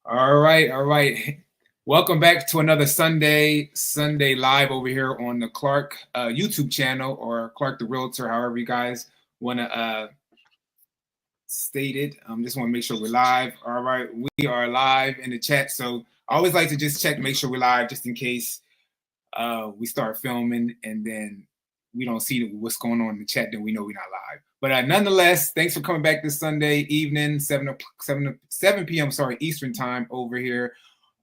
All right, all right. Welcome back to another Sunday live over here on the Clark YouTube channel, or Clark the Realtor, however you guys want to state it. Just want to make sure we're live. All right, we are live in the chat. So I always like to just check, make sure we're live, just in case we start filming and then we don't see what's going on in the chat, then we know we're not live. But nonetheless, thanks for coming back this Sunday evening, 7 p.m. Eastern time over here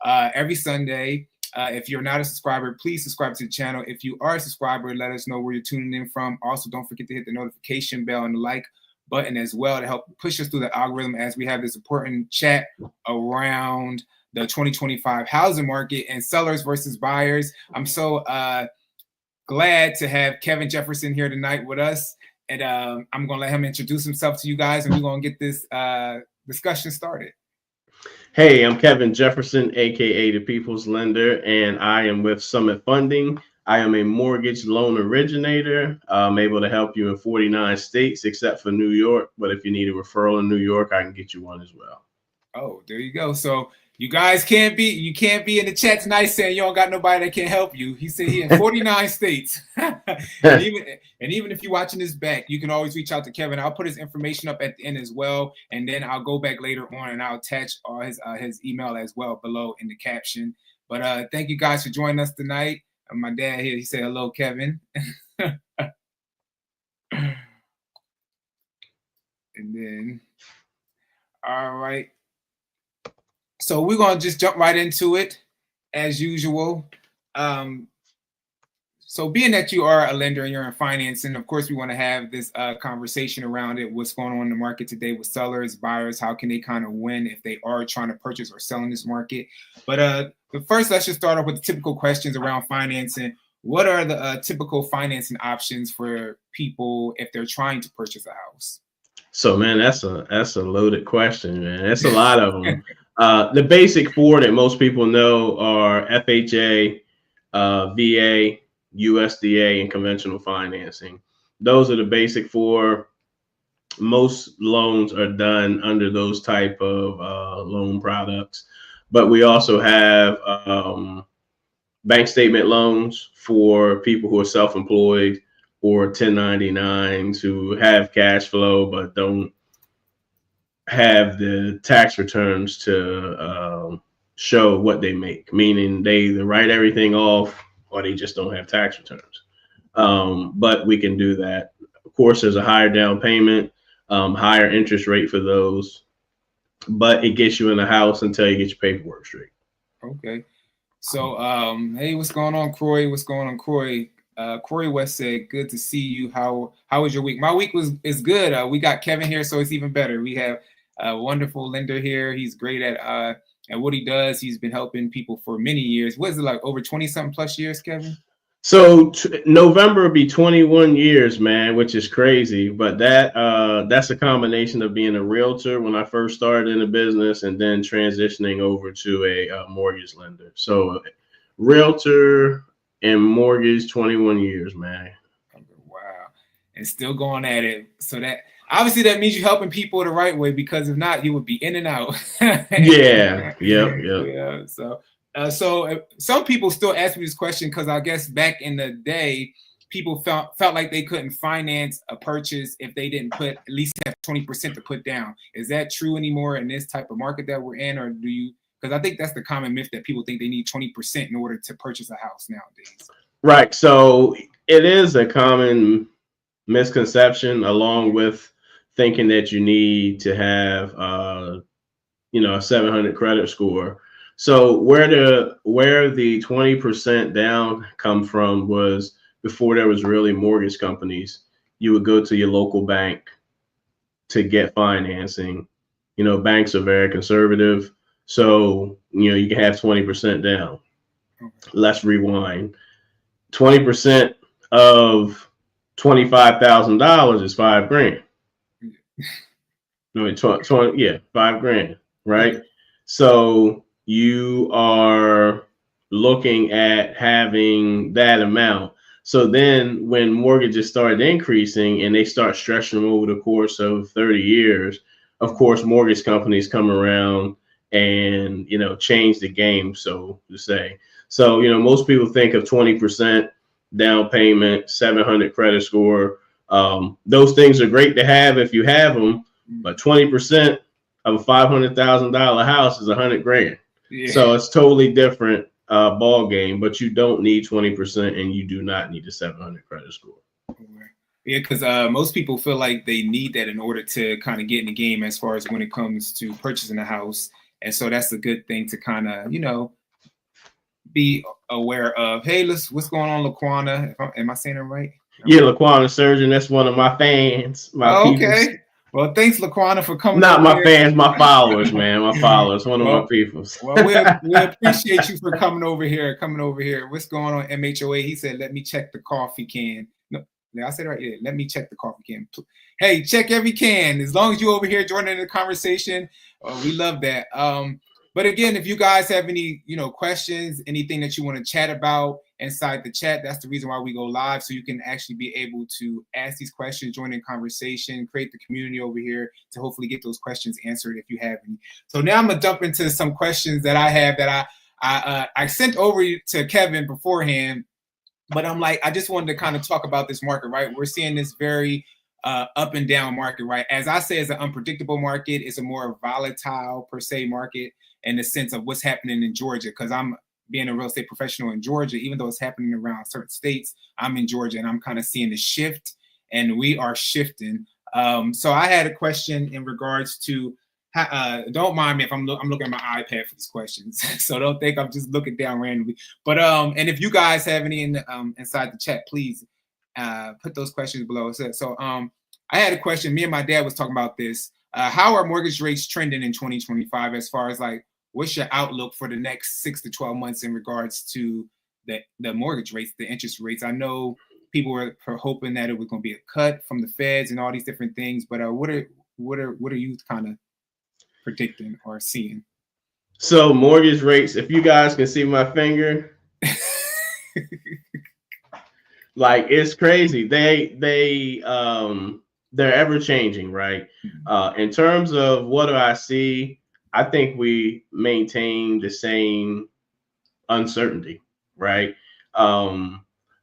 every Sunday. If you're not a subscriber, please subscribe to the channel. If you are a subscriber, let us know where you're tuning in from. Also, don't forget to hit the notification bell and the like button as well to help push us through the algorithm as we have this important chat around the 2025 housing market and sellers versus buyers. I'm so glad to have Kevin Jefferson here tonight with us. And I'm going to let him introduce himself to you guys, and we're going to get this discussion started. Hey, I'm Kevin Jefferson, aka the People's Lender, and I am with Summit Funding. I am a mortgage loan originator. I'm able to help you in 49 states except for New York. But if you need a referral in New York, I can get you one as well. Oh, there you go. So you guys can't be in the chat tonight saying you don't got nobody that can help you. He said he in 49 states. and even if you're watching this back, you can always reach out to Kevin. I'll put his information up at the end as well, and then I'll go back later on and I'll attach all his email as well below in the caption. But thank you guys for joining us tonight. My dad here, he said hello, Kevin. And then, all right. So we're going to just jump right into it as usual. So being that you are a lender and you're in financing, of course, we want to have this conversation around it. What's going on in the market today with sellers, buyers? How can they kind of win if they are trying to purchase or sell in this market? But first, let's just start off with the typical questions around financing. What are the typical financing options for people if they're trying to purchase a house? So, man, that's a loaded question, man. That's a lot of them. The basic four that most people know are FHA, VA, USDA, and conventional financing. Those are the basic four. Most loans are done under those type of loan products, but we also have bank statement loans for people who are self-employed or 1099s who have cash flow but don't have the tax returns to show what they make, meaning they either write everything off or they just don't have tax returns. But we can do that. Of course, there's a higher down payment, higher interest rate for those, but it gets you in the house until you get your paperwork straight. Okay. So, hey, what's going on, Croy? What's going on, Croy? Corey West said, "Good to see you. How was your week?" My week is good. We got Kevin here, so it's even better. We have a wonderful lender here. He's great at what he does. He's been helping people for many years. What is it, like over 20-something plus years, Kevin? So November will be 21 years, man, which is crazy. But that's a combination of being a realtor when I first started in the business and then transitioning over to a mortgage lender. So realtor and mortgage, 21 years, man. Wow. And still going at it. So that obviously that means you're helping people the right way, because if not, you would be in and out. Yeah. Yep. Yeah. So some people still ask me this question because I guess back in the day, people felt like they couldn't finance a purchase if they didn't at least have 20% to put down. Is that true anymore in this type of market that we're in, or do you? Because I think that's the common myth that people think they need 20% in order to purchase a house nowadays. Right. So it is a common misconception, along with thinking that you need to have a 700 credit score. So where the 20% down come from was before there was really mortgage companies. You would go to your local bank to get financing. Banks are very conservative, so you can have 20% down. Let's rewind. 20% of $25,000 is $5,000. No, 20, yeah, $5,000, right? So you are looking at having that amount. So then when mortgages started increasing and they start stretching them over the course of 30 years, of course, mortgage companies come around and, change the game, so to say. So, most people think of 20% down payment, 700 credit score. Those things are great to have if you have them, but 20% of a $500,000 house is $100,000. Yeah. So it's totally different ball game, but you don't need 20% and you do not need a 700 credit score. Yeah, because most people feel like they need that in order to kind of get in the game as far as when it comes to purchasing a house. And so that's a good thing to kind of, be aware of. Hey, what's going on, Laquana? Am I saying it right? Yeah, Laquana Surgeon. That's one of my fans. Okay. Well, thanks, Laquana, for coming. Not my fans, my followers, man. My followers. One of my peoples. Well, we appreciate you for coming over here. What's going on, MHOA? He said, let me check the coffee can. No, I said it right. Yeah, let me check the coffee can. Hey, check every can. As long as you over here joining the conversation, we love that. But again, if you guys have any, questions, anything that you want to chat about inside the chat, that's the reason why we go live. So you can actually be able to ask these questions, join in conversation, create the community over here to hopefully get those questions answered if you have any. So now I'm gonna jump into some questions that I have that I sent over to Kevin beforehand, but I'm like, I just wanted to kind of talk about this market, right? We're seeing this very up and down market, right? As I say, it's an unpredictable market. It's a more volatile per se market in the sense of what's happening in Georgia, because I'm being a real estate professional in Georgia, even though it's happening around certain states, I'm in Georgia and I'm kind of seeing the shift, and we are shifting. So I had a question in regards to, don't mind me if I'm looking at my iPad for these questions, so don't think I'm just looking down randomly. But and if you guys have any inside the chat, please put those questions below. So I had a question. Me and my dad was talking about this. How are mortgage rates trending in 2025 as far as like, what's your outlook for the next 6 to 12 months in regards to the mortgage rates, the interest rates? I know people were hoping that it was going to be a cut from the feds and all these different things, but what are you kind of predicting or seeing? So mortgage rates, if you guys can see my finger, like it's crazy. They're ever changing, right? In terms of what do I see, I think we maintain the same uncertainty, right?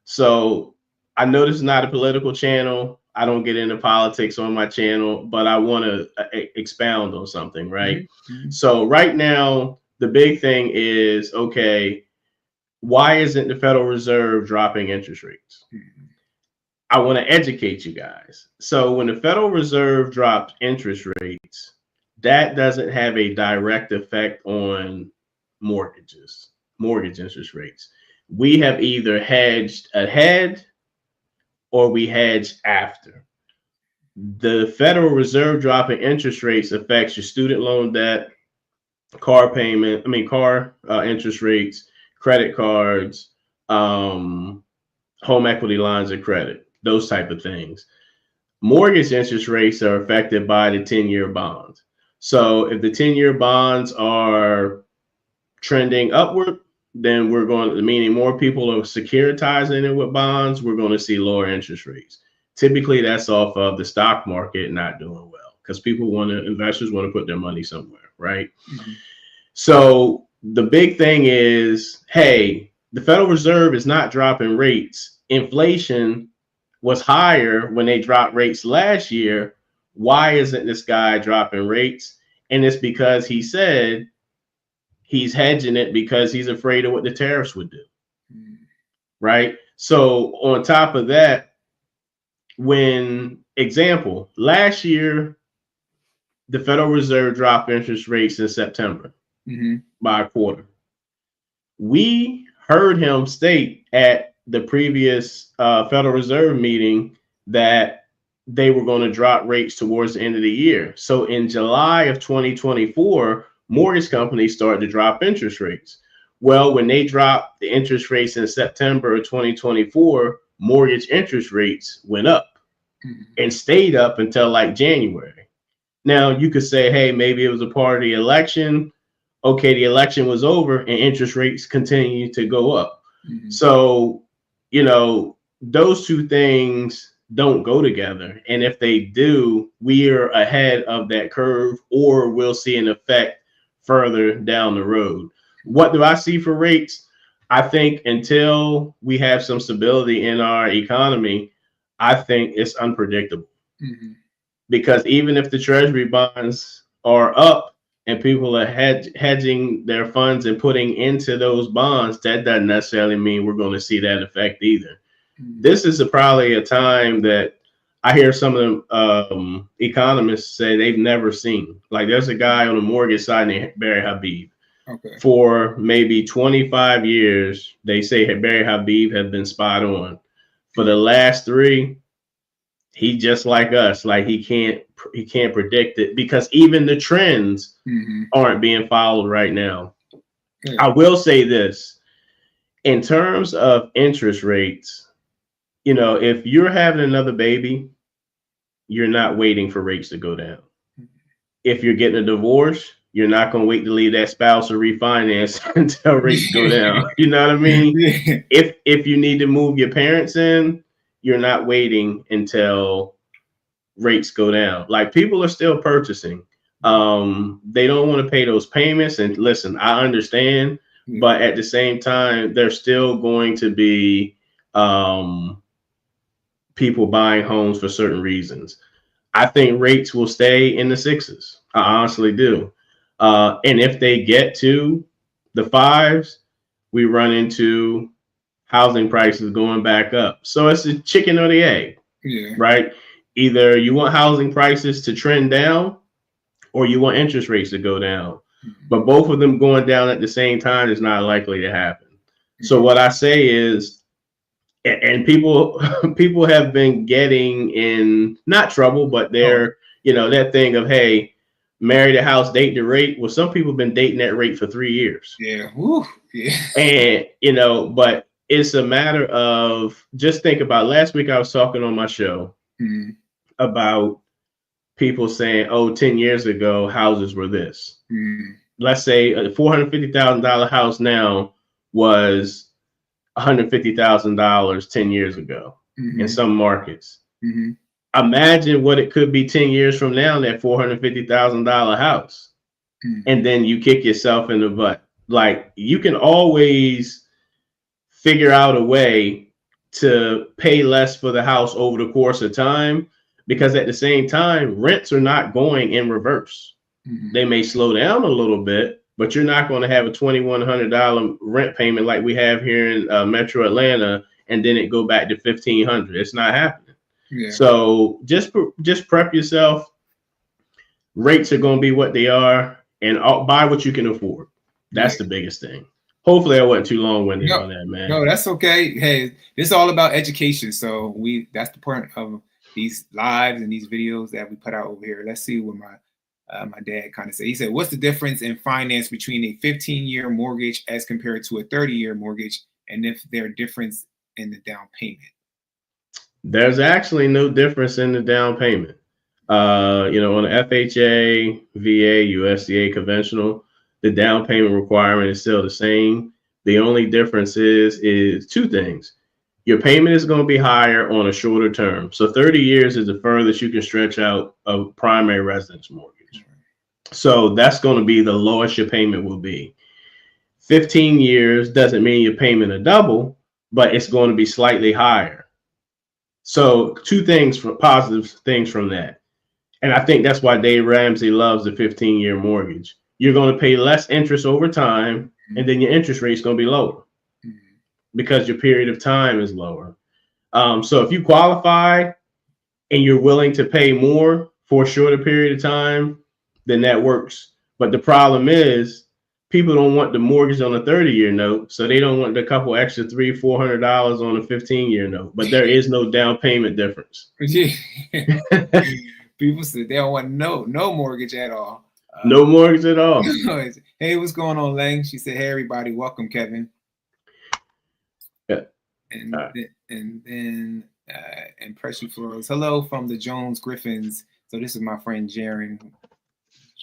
So I know this is not a political channel. I don't get into politics on my channel, but I want to expound on something, right? Mm-hmm. So right now, the big thing is, okay, why isn't the Federal Reserve dropping interest rates? Mm-hmm. I want to educate you guys. So when the Federal Reserve drops interest rates, that doesn't have a direct effect on mortgage interest rates. We have either hedged ahead or we hedge after. The Federal Reserve dropping interest rates affects your student loan debt, car interest rates, credit cards, home equity lines of credit, those type of things. Mortgage interest rates are affected by the 10-year bonds. So if the 10-year bonds are trending upward, then meaning more people are securitizing it with bonds, we're going to see lower interest rates. Typically, that's off of the stock market not doing well because investors want to put their money somewhere, right? Mm-hmm. So the big thing is, hey, the Federal Reserve is not dropping rates. Inflation was higher when they dropped rates last year. Why isn't this guy dropping rates? And it's because he said he's hedging it because he's afraid of what the tariffs would do. Mm. Right? So on top of that, last year, the Federal Reserve dropped interest rates in September by a quarter. We heard him state at the previous Federal Reserve meeting that they were going to drop rates towards the end of the year. So in July of 2024, mortgage companies started to drop interest rates. Well, when they dropped the interest rates in September of 2024, mortgage interest rates went up and stayed up until like January. Now you could say, hey, maybe it was a part of the election. Okay, the election was over and interest rates continue to go up. Mm-hmm. So, those two things don't go together. And if they do, we are ahead of that curve, or we'll see an effect further down the road. What do I see for rates? I think until we have some stability in our economy, I think it's unpredictable. Mm-hmm. Because even if the treasury bonds are up and people are hedging their funds and putting into those bonds, that doesn't necessarily mean we're going to see that effect either. Mm-hmm. This is probably a time that I hear some of the economists say they've never seen. Like there's a guy on the mortgage side named Barry Habib. Okay. For maybe 25 years, they say Barry Habib has been spot on. For the last 3, he just like us, like he can't predict it because even the trends Mm-hmm. aren't being followed right now. Yeah. I will say this, in terms of interest rates, you know, if you're having another baby, you're not waiting for rates to go down. If you're getting a divorce, you're not going to wait to leave that spouse or refinance until rates go down. You know what I mean? Yeah. If you need to move your parents in, you're not waiting until rates go down. Like people are still purchasing. They don't want to pay those payments. And listen, I understand, but at the same time, there's still going to be people buying homes for certain reasons. I think rates will stay in the 6s. I honestly do. And if they get to the 5s, we run into housing prices going back up. So it's a chicken or the egg, right? Either you want housing prices to trend down or you want interest rates to go down. But both of them going down at the same time is not likely to happen. So what I say is, and people have been getting in not trouble, but they're, you know, that thing of, hey, marry the house, date the rate. Well, some people have been dating that rate for 3 years. Yeah. Woo. Yeah. And, you know, but it's a matter of just think about last week I was talking on my show about people saying, oh, 10 years ago, houses were this. Let's say a $450,000 house now was $150,000 10 years ago in some markets. Imagine what it could be 10 years from now, that $450,000 house. And then you kick yourself in the butt. Like you can always figure out a way to pay less for the house over the course of time, because at the same time, rents are not going in reverse. They may slow down a little bit, but you're not going to have a $2,100 rent payment like we have here in Metro Atlanta, and then it go back to $1,500. It's not happening. Yeah. So just prep yourself. Rates are going to be what they are, and buy what you can afford. That's the biggest thing. Hopefully I wasn't too long-winded on that, man. No, that's okay. Hey, this is all about education. So that's the point of these lives and these videos that we put out over here. Let's see what my dad kind of said. He said, what's the difference in finance between a 15-year mortgage as compared to a 30-year mortgage, and if there's a difference in the down payment? There's actually no difference in the down payment. You know, on the FHA, VA, USDA conventional, the down payment requirement is still the same. The only difference is 2 things. Your payment is going to be higher on a shorter term. So 30 years is the furthest you can stretch out a primary residence mortgage. So that's going to be the lowest your payment will be. 15 years doesn't mean your payment will double, but it's going to be slightly higher. So 2 things, positive things from that. And I think that's why Dave Ramsey loves the 15-year mortgage. You're going to pay less interest over time, and then your interest rate is going to be lower because your period of time is lower. So if you qualify and you're willing to pay more for a shorter period of time, then that works. But the problem is people don't want the mortgage on a 30-year note, so they don't want the couple extra $300-400 on a 15-year note. But there is no down payment difference. People said they don't want no mortgage at all. No mortgage at all. Hey, what's going on, Lang? She said, hey, everybody, welcome, Kevin. Yeah. And then Impression Flows. Hello from the Jones Griffins. So this is my friend Jaron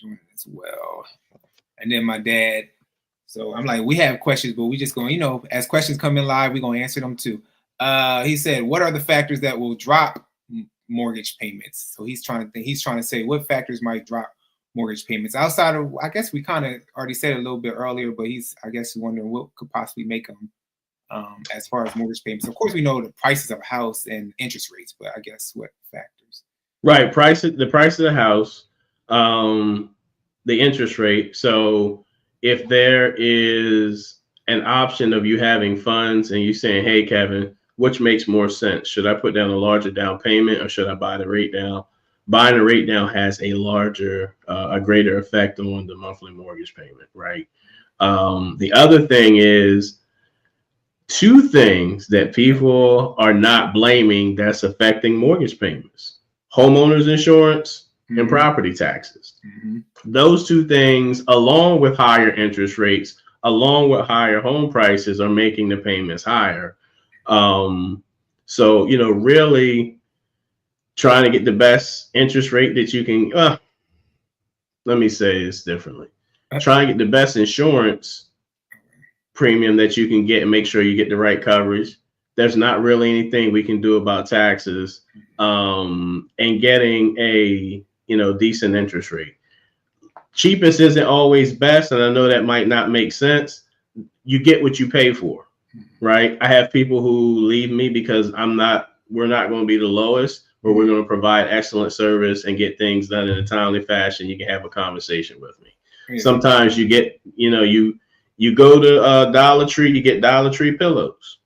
joining as well. And then my dad. So I'm like, we have questions, but we just going, you know, as questions come in live, we're going to answer them too. He said, what are the factors that will drop mortgage payments? So he's trying to say what factors might drop mortgage payments outside of, I guess we kind of already said it a little bit earlier, but I guess wondering what could possibly make them as far as mortgage payments. Of course, we know the prices of a house and interest rates, but I guess what factors? Right. The price of the house, the interest rate. So if there is an option of you having funds and you saying, hey, Kevin, which makes more sense? Should I put down a larger down payment or should I buy the rate down? Buying the rate down has a greater effect on the monthly mortgage payment, right? The other thing is two things that people are not blaming that's affecting mortgage payments: homeowners insurance and property taxes. Those two things, along with higher interest rates, along with higher home prices, are making the payments higher. So, really trying to get the best interest rate that you can, let me say this differently. Try and get the best insurance premium that you can get and make sure you get the right coverage. There's not really anything we can do about taxes, and getting a, decent interest rate. Cheapest isn't always best. And I know that might not make sense. You get what you pay for, right? I have people who leave me because we're not going to be the lowest, but we're going to provide excellent service and get things done in a timely fashion. You can have a conversation with me. Yeah. Sometimes you get, you go to Dollar Tree, you get Dollar Tree pillows.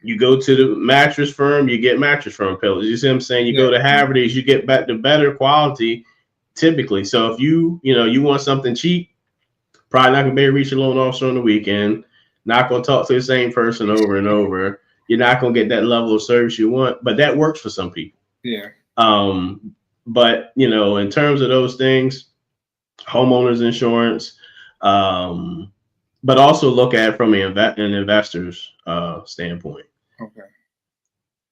You go to the mattress firm, you get mattress firm pillows. You see what I'm saying? You go to Haverty's, you get back the better quality typically. So if you want something cheap, probably not going to be able to reach a loan officer on the weekend, not going to talk to the same person over and over. You're not going to get that level of service you want, but that works for some people. Yeah. But, in terms of those things, homeowners insurance, but also look at it from an investor's standpoint. Okay.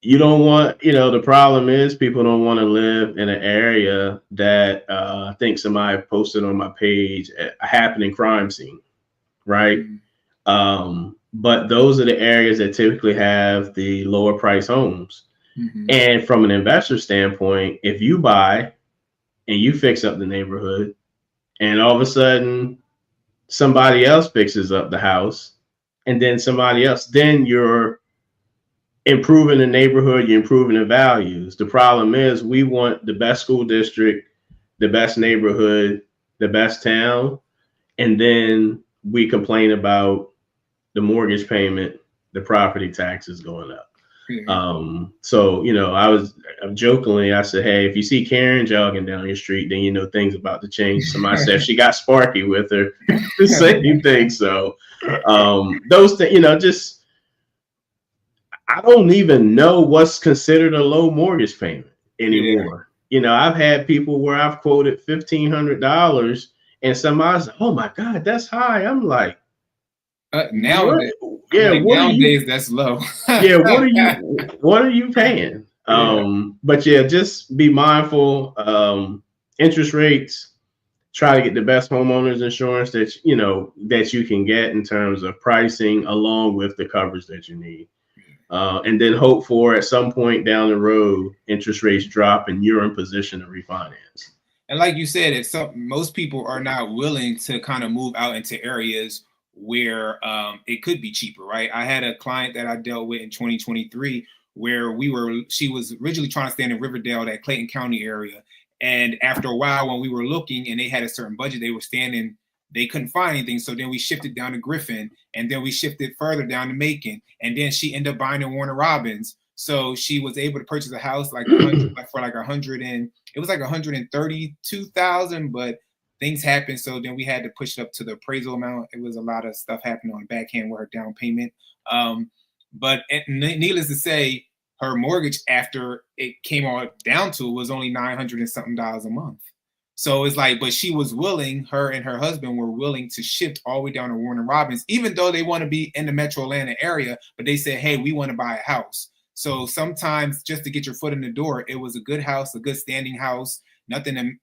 You don't want, the problem is people don't want to live in an area that I think somebody posted on my page, a happening crime scene, right? But those are the areas that typically have the lower price homes. And from an investor standpoint, if you buy and you fix up the neighborhood and all of a sudden somebody else fixes up the house and then somebody else, then you're improving the neighborhood, you're improving the values. The problem is we want the best school district, the best neighborhood, the best town, and then we complain about the mortgage payment, the property taxes going up. So, I'm jokingly, I said, hey, if you see Karen jogging down your street, then things about to change. Somebody said she got Sparky with her, the same thing. So those things, just, I don't even know what's considered a low mortgage payment anymore. I've had people where I've quoted $1,500 and somebody's like, oh my God, that's high. I'm like, nowadays, that's low. What are you paying? But just be mindful. Interest rates, try to get the best homeowners insurance that you can get in terms of pricing, along with the coverage that you need. And then hope for at some point down the road, interest rates drop and you're in position to refinance. And like you said, most people are not willing to kind of move out into areas where it could be cheaper, right? I had a client that I dealt with in 2023 where she was originally trying to stay in Riverdale, that Clayton County area. And after a while, when we were looking and they had a certain budget, they couldn't find anything. So then we shifted down to Griffin, and then we shifted further down to Macon. And then she ended up buying in Warner Robins. So she was able to purchase a house for $132,000, but things happened. So then we had to push it up to the appraisal amount. It was a lot of stuff happening on the backhand with her down payment. But needless to say, her mortgage after it came all down to was only $900 and something a month. So it's like, but she was willing, her and her husband were willing to shift all the way down to Warner Robins, even though they want to be in the Metro Atlanta area, but they said, hey, we want to buy a house. So sometimes just to get your foot in the door, it was a good house, a good standing house, nothing,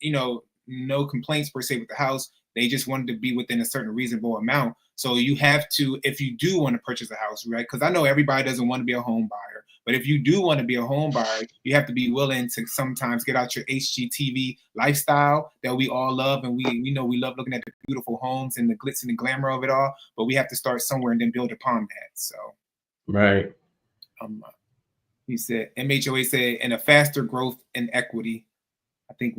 no complaints per se with the house, They just wanted to be within a certain reasonable amount. So you have to, if you do want to purchase a house, right? Because I know everybody doesn't want to be a home buyer, but if you do want to be a home buyer, you have to be willing to sometimes get out your HGTV lifestyle that we all love. And we know we love looking at the beautiful homes and the glitz and the glamour of it all, but we have to start somewhere and then build upon that. So, right. He said, MHOA said, and a faster growth in equity. I think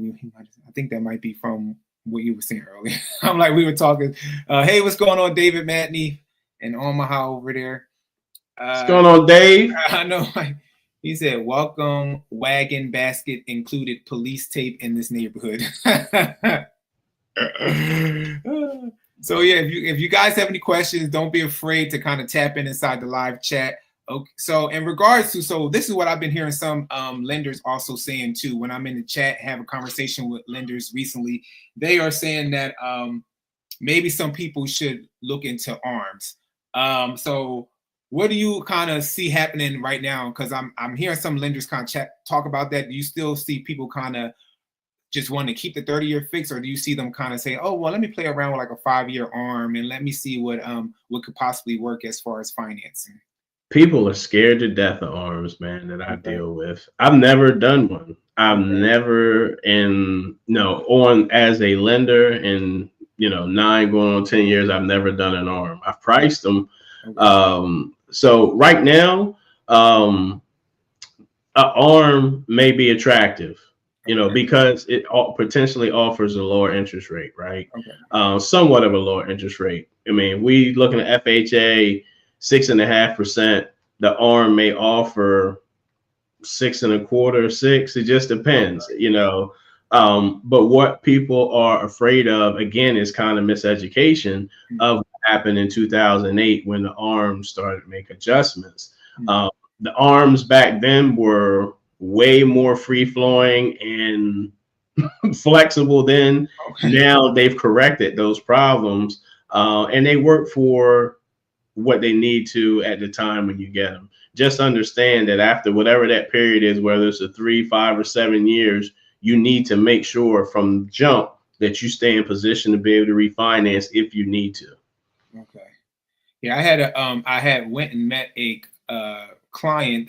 that might be from what you were saying earlier. I'm like, we were talking. Hey, what's going on, David Matney and Omaha over there? What's going on, Dave? I know. He said, welcome, wagon basket included police tape in this neighborhood. So yeah, if you guys have any questions, don't be afraid to kind of tap in inside the live chat. Okay, so in regards to, so this is what I've been hearing some lenders also saying too. When I'm in the chat, have a conversation with lenders recently, they are saying that maybe some people should look into ARMs. So what do you kind of see happening right now? Because I'm hearing some lenders kind of talk about that. Do you still see people kind of just want to keep the 30-year fix, or do you see them kind of say, oh, well, let me play around with like a 5-year ARM and let me see what could possibly work as far as financing? People are scared to death of ARMs, man, that I deal with. I've never done one. I've never, as a lender in 9 going on 10 years, I've never done an ARM. I've priced them. So right now, an ARM may be attractive, because it potentially offers a lower interest rate, right? Somewhat of a lower interest rate. I mean, we looking at FHA 6.5%. The ARM may offer 6.25%, 6. It just depends, But what people are afraid of, again, is kind of miseducation of what happened in 2008 when the ARMs started to make adjustments. The ARMs back then were way more free flowing and flexible then. Now they've corrected those problems, and they work for what they need to at the time when you get them. Just understand that after whatever that period is, whether it's a 3, 5, or 7 years, you need to make sure from jump that you stay in position to be able to refinance if you need to. Okay. Yeah, I had went and met a client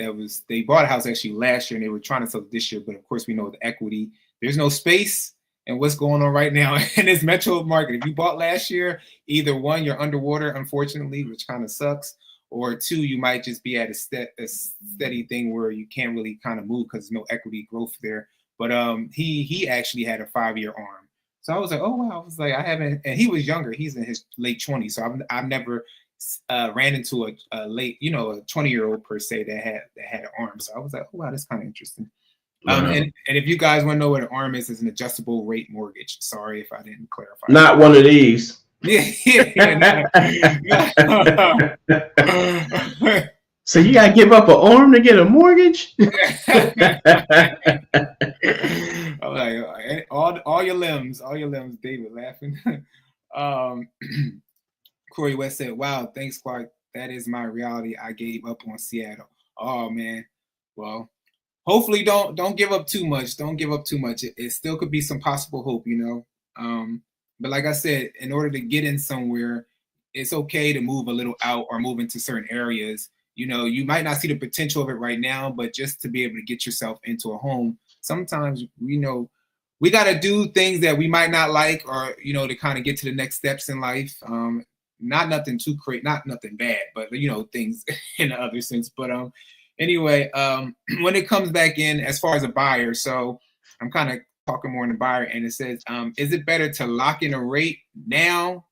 they bought a house actually last year and they were trying to sell it this year, but of course we know the equity, there's no space. And what's going on right now in this metro market. If you bought last year, either one, you're underwater, unfortunately, which kind of sucks, or two, you might just be at a steady thing where you can't really kind of move because there's no equity growth there. But he actually had a 5-year ARM. So I was like, oh, wow. I was like, I haven't, and he was younger. He's in his late 20s. So I've never ran into a late, a 20-year-old per se that had an ARM. So I was like, oh, wow, that's kind of interesting. And if you guys want to know what an ARM is an adjustable rate mortgage. Sorry if I didn't clarify. Not one of these. So you gotta give up an arm to get a mortgage? I'm like, all your limbs, David laughing. Corey West said, wow, thanks, Clark. That is my reality. I gave up on Seattle. Oh man. Well, hopefully don't give up too much. Don't give up too much. It still could be some possible hope, But like I said, in order to get in somewhere, it's okay to move a little out or move into certain areas. You might not see the potential of it right now, but just to be able to get yourself into a home, sometimes we got to do things that we might not like, or to kind of get to the next steps in life. Not nothing too crazy, not nothing bad, but things in the other sense. But anyway, when it comes back in as far as a buyer, so I'm kind of talking more on the buyer, and it says, is it better to lock in a rate now,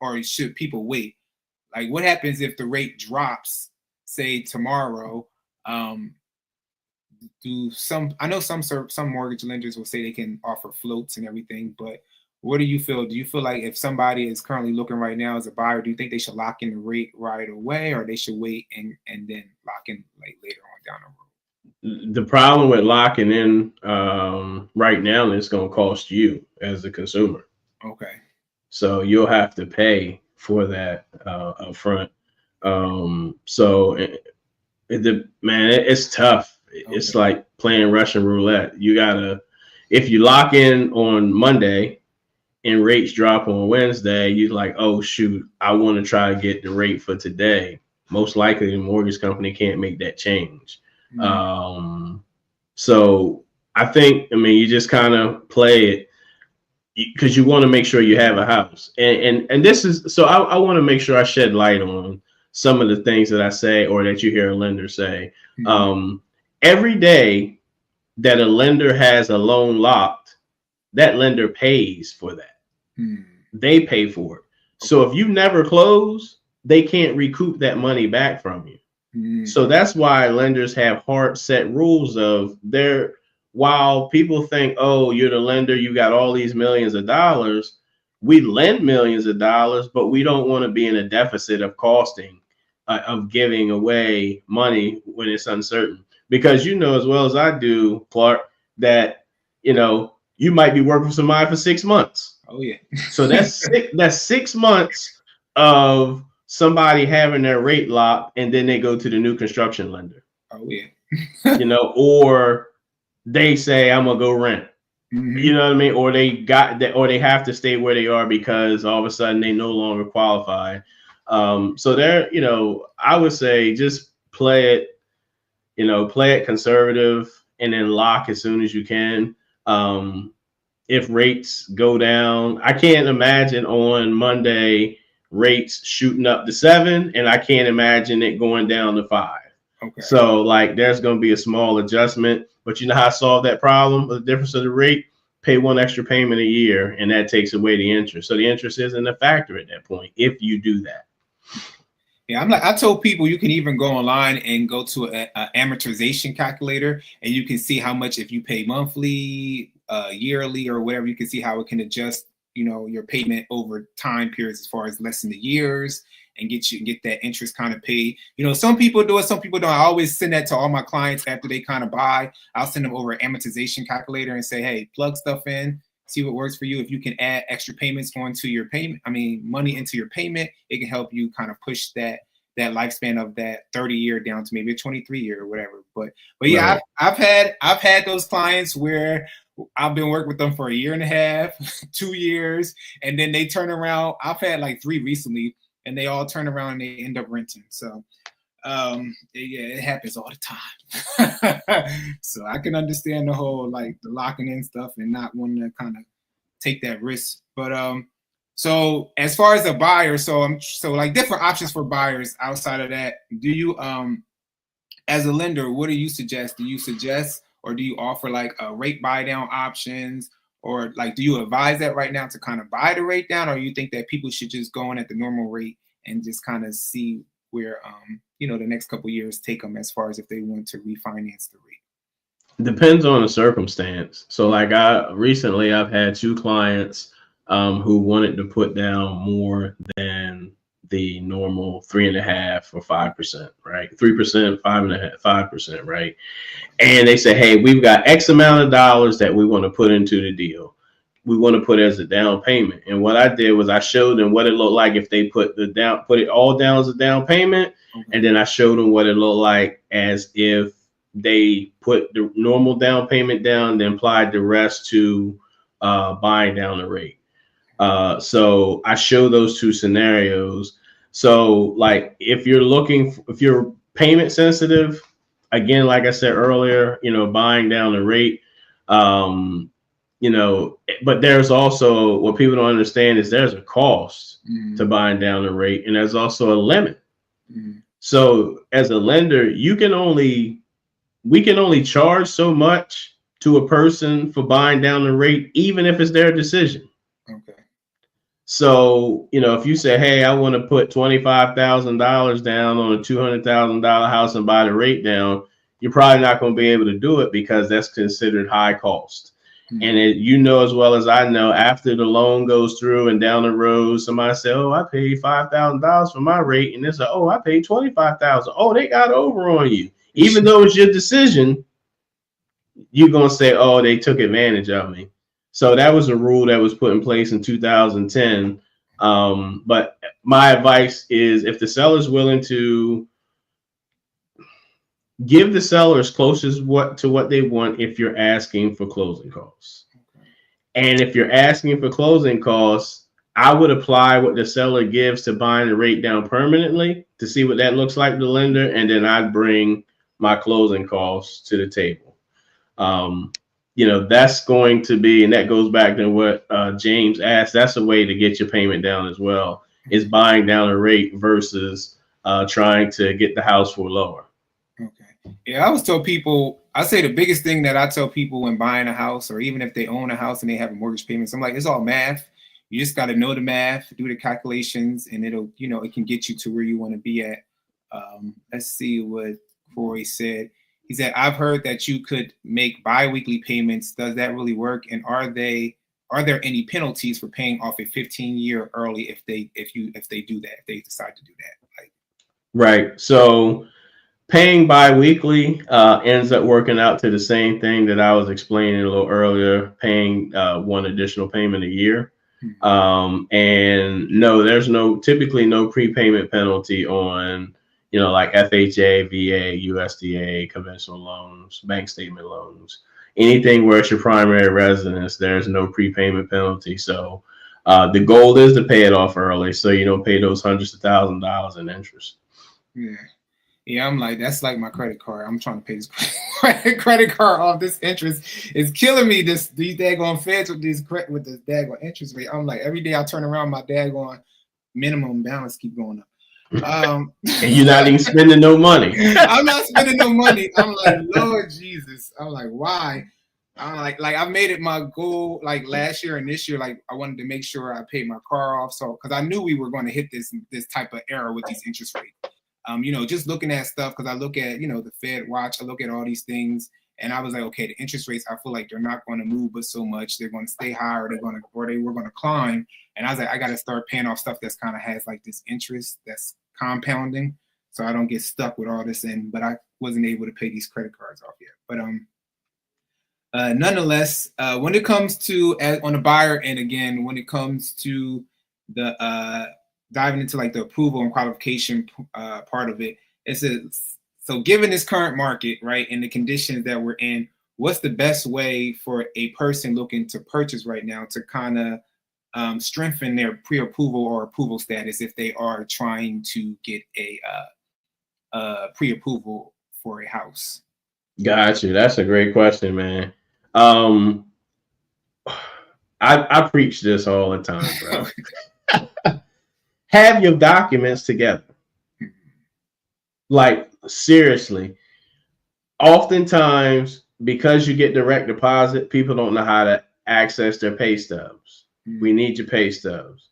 or should people wait? Like, what happens if the rate drops, say tomorrow? I know some mortgage lenders will say they can offer floats and everything, but what do you feel? Do you feel like if somebody is currently looking right now as a buyer, do you think they should lock in the rate right away, or they should wait and then lock in like later on down the road? The problem with locking in right now is going to cost you as the consumer. Okay. So you'll have to pay for that up front. So it's tough. Okay. It's like playing Russian roulette. You gotta, if you lock in on Monday and rates drop on Wednesday, you're like, oh shoot, I want to try to get the rate for today. Most likely the mortgage company can't make that change. So I think, I mean, you just kind of play it because you want to make sure you have a house. And this is, so I want to make sure I shed light on some of the things that I say or that you hear a lender say. Every day that a lender has a loan locked, that lender pays for that. They pay for it. So if you never close, they can't recoup that money back from you. So that's why lenders have hard set rules of their, while people think, oh, you're the lender, you got all these millions of dollars. We lend millions of dollars, but we don't want to be in a deficit of costing, of giving away money when it's uncertain. Because you know as well as I do, Clark, that, you know, you might be working for somebody for 6 months. Oh yeah. So that's 6 months of somebody having their rate locked, and then they go to the new construction lender. Oh yeah. You know, or they say, I'm gonna go rent. You know what I mean? Or they got that, or they have to stay where they are because all of a sudden they no longer qualify. So there, you know, I would say just play it, you know, play it conservative and then lock as soon as you can. If rates go down, I can't imagine on Monday rates shooting up to 7, and I can't imagine it going down to 5. Okay. So like there's going to be a small adjustment, but you know how I solve that problem? The difference of the rate, pay one extra payment a year, and that takes away the interest. So the interest isn't a factor at that point if you do that. Yeah, I told people you can even go online and go to an amortization calculator, and you can see how much, if you pay monthly, yearly, or whatever, you can see how it can adjust, you know, your payment over time periods as far as lessen the years and get that interest kind of paid. You know, some people do it, some people don't. I always send that to all my clients after they kind of buy. I'll send them over an amortization calculator and say, hey, plug stuff in, see what works for you. If you can add extra payments onto your payment, money into your payment, it can help you kind of push that lifespan of that 30-year down to maybe a 23-year or whatever. But yeah, right. I've had those clients where I've been working with them for 1.5 years, 2 years, and then they turn around. I've had like 3 recently, and they all turn around and they end up renting. So yeah, it happens all the time. So I can understand the whole, like, the locking in stuff and not wanting to kind of take that risk. But so as far as a buyer, so like different options for buyers outside of that, do you as a lender, what do you suggest? Do you suggest, or do you offer like a rate buy down options, or like do you advise that right now to kind of buy the rate down, or you think that people should just go in at the normal rate and just kind of see where you know, the next couple of years take them as far as if they want to refinance the rate? Depends on the circumstance. So like I've had 2 clients who wanted to put down more than the normal 3.5% or 5%, right? 3%, 5.5%, 5%, right? And they say, hey, we've got X amount of dollars that we want to put into the deal. We want to put as a down payment. And what I did was I showed them what it looked like if they put it all down as a down payment. Okay. And then I showed them what it looked like as if they put the normal down payment down, then applied the rest to buying down the rate. So I show those 2 scenarios. So like if you're payment sensitive, again, like I said earlier, you know, buying down the rate, you know, but there's also, what people don't understand is there's a cost to buying down the rate, and there's also a limit. So as a lender, we can only charge so much to a person for buying down the rate, even if it's their decision. Okay. So, you know, if you say, hey, I want to put $25,000 down on a $200,000 house and buy the rate down, you're probably not going to be able to do it because that's considered high cost. And you know as well as I know, after the loan goes through and down the road, somebody say, oh, I paid $5,000 for my rate. And they say, oh, I paid $25,000. Oh, they got over on you. Even though it's your decision, you're going to say, oh, they took advantage of me. So that was a rule that was put in place in 2010. But my advice is, if the seller's willing to give the seller as close as to what they want if you're asking for closing costs. And if you're asking for closing costs, I would apply what the seller gives to buying the rate down permanently to see what that looks like to the lender, and then I'd bring my closing costs to the table. That's going to be, and that goes back to what James asked. That's a way to get your payment down as well, is buying down a rate versus trying to get the house for lower. Okay. Yeah, I always tell people, I say the biggest thing that I tell people when buying a house, or even if they own a house and they have a mortgage payment, I'm like, it's all math. You just got to know the math, do the calculations, and it'll, it can get you to where you want to be at. Let's see what Corey said. He said, I've heard that you could make bi-weekly payments. Does that really work? And are there any penalties for paying off a 15-year early if they do that, if they decide to do that? Right. So paying bi-weekly ends up working out to the same thing that I was explaining a little earlier, paying one additional payment a year. And no, there's typically no prepayment penalty on, like FHA, VA, USDA, conventional loans, bank statement loans, anything where it's your primary residence, there's no prepayment penalty. So the goal is to pay it off early so you don't pay those hundreds of thousands of dollars in interest. Yeah, I'm like, that's like my credit card. I'm trying to pay this credit card off. This interest is killing me. These daggone feds with this daggone interest rate. I'm like, every day I turn around, my daggone minimum balance keep going up. And you're not even spending no money. I'm not spending no money. I'm like, Lord Jesus. I'm like, why? I'm like I made it my goal like last year and this year. Like I wanted to make sure I paid my car off. So because I knew we were going to hit this type of era with these interest rates. Just looking at stuff, because I look at, the Fed watch, I look at all these things, and I was like, okay, the interest rates, I feel like they're not going to move but so much. They're going to stay high, or they were going to climb. And I was like, I got to start paying off stuff that's kind of has like this interest that's compounding, so I don't get stuck with all this. But I wasn't able to pay these credit cards off yet. But nonetheless, when it comes to on the buyer end, again, when it comes to the diving into like the approval and qualification part of it, so given this current market, right, and the conditions that we're in, what's the best way for a person looking to purchase right now to kind of strengthen their pre-approval or approval status if they are trying to get a pre-approval for a house? Got you. That's a great question, man. I preach this all the time, bro. Have your documents together. Like, seriously. Oftentimes, because you get direct deposit, people don't know how to access their pay stubs. We need your pay stubs.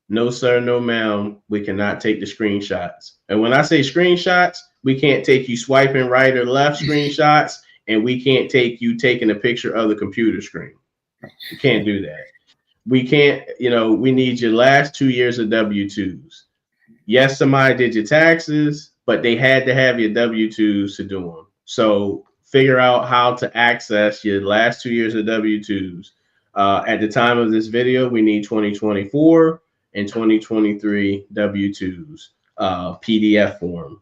No, sir, no, ma'am. We cannot take the screenshots. And when I say screenshots, we can't take you swiping right or left screenshots, and we can't take you taking a picture of the computer screen. You can't do that. We can't, we need your last 2 years of W-2s. Yes, somebody did your taxes, but they had to have your W-2s to do them. So figure out how to access your last 2 years of W-2s. At the time of this video, we need 2024 and 2023 W-2s, PDF form.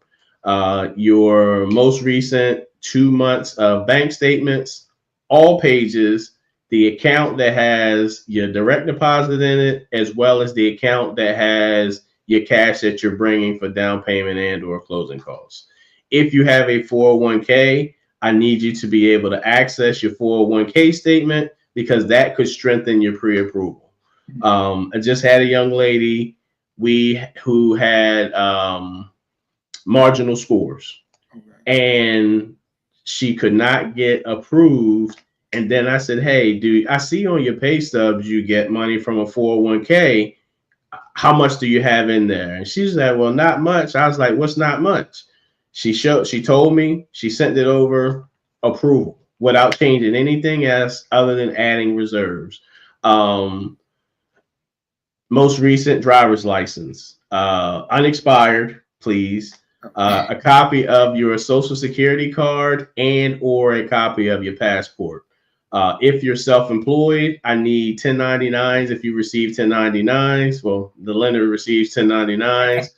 Your most recent 2 months of bank statements, all pages, the account that has your direct deposit in it, as well as the account that has your cash that you're bringing for down payment and or closing costs. If you have a 401k, I need you to be able to access your 401k statement, because that could strengthen your pre-approval. I just had a young lady who had marginal scores, and she could not get approved. And then I said, hey, dude, I see on your pay stubs you get money from a 401k. How much do you have in there? And she said, well, not much. I was like, what's not much? She told me, she sent it over, approval, without changing anything else other than adding reserves. Most recent driver's license, unexpired, please. A copy of your social security card and or a copy of your passport. If you're self-employed, I need 1099s. If you receive 1099s, well, the lender receives 1099s,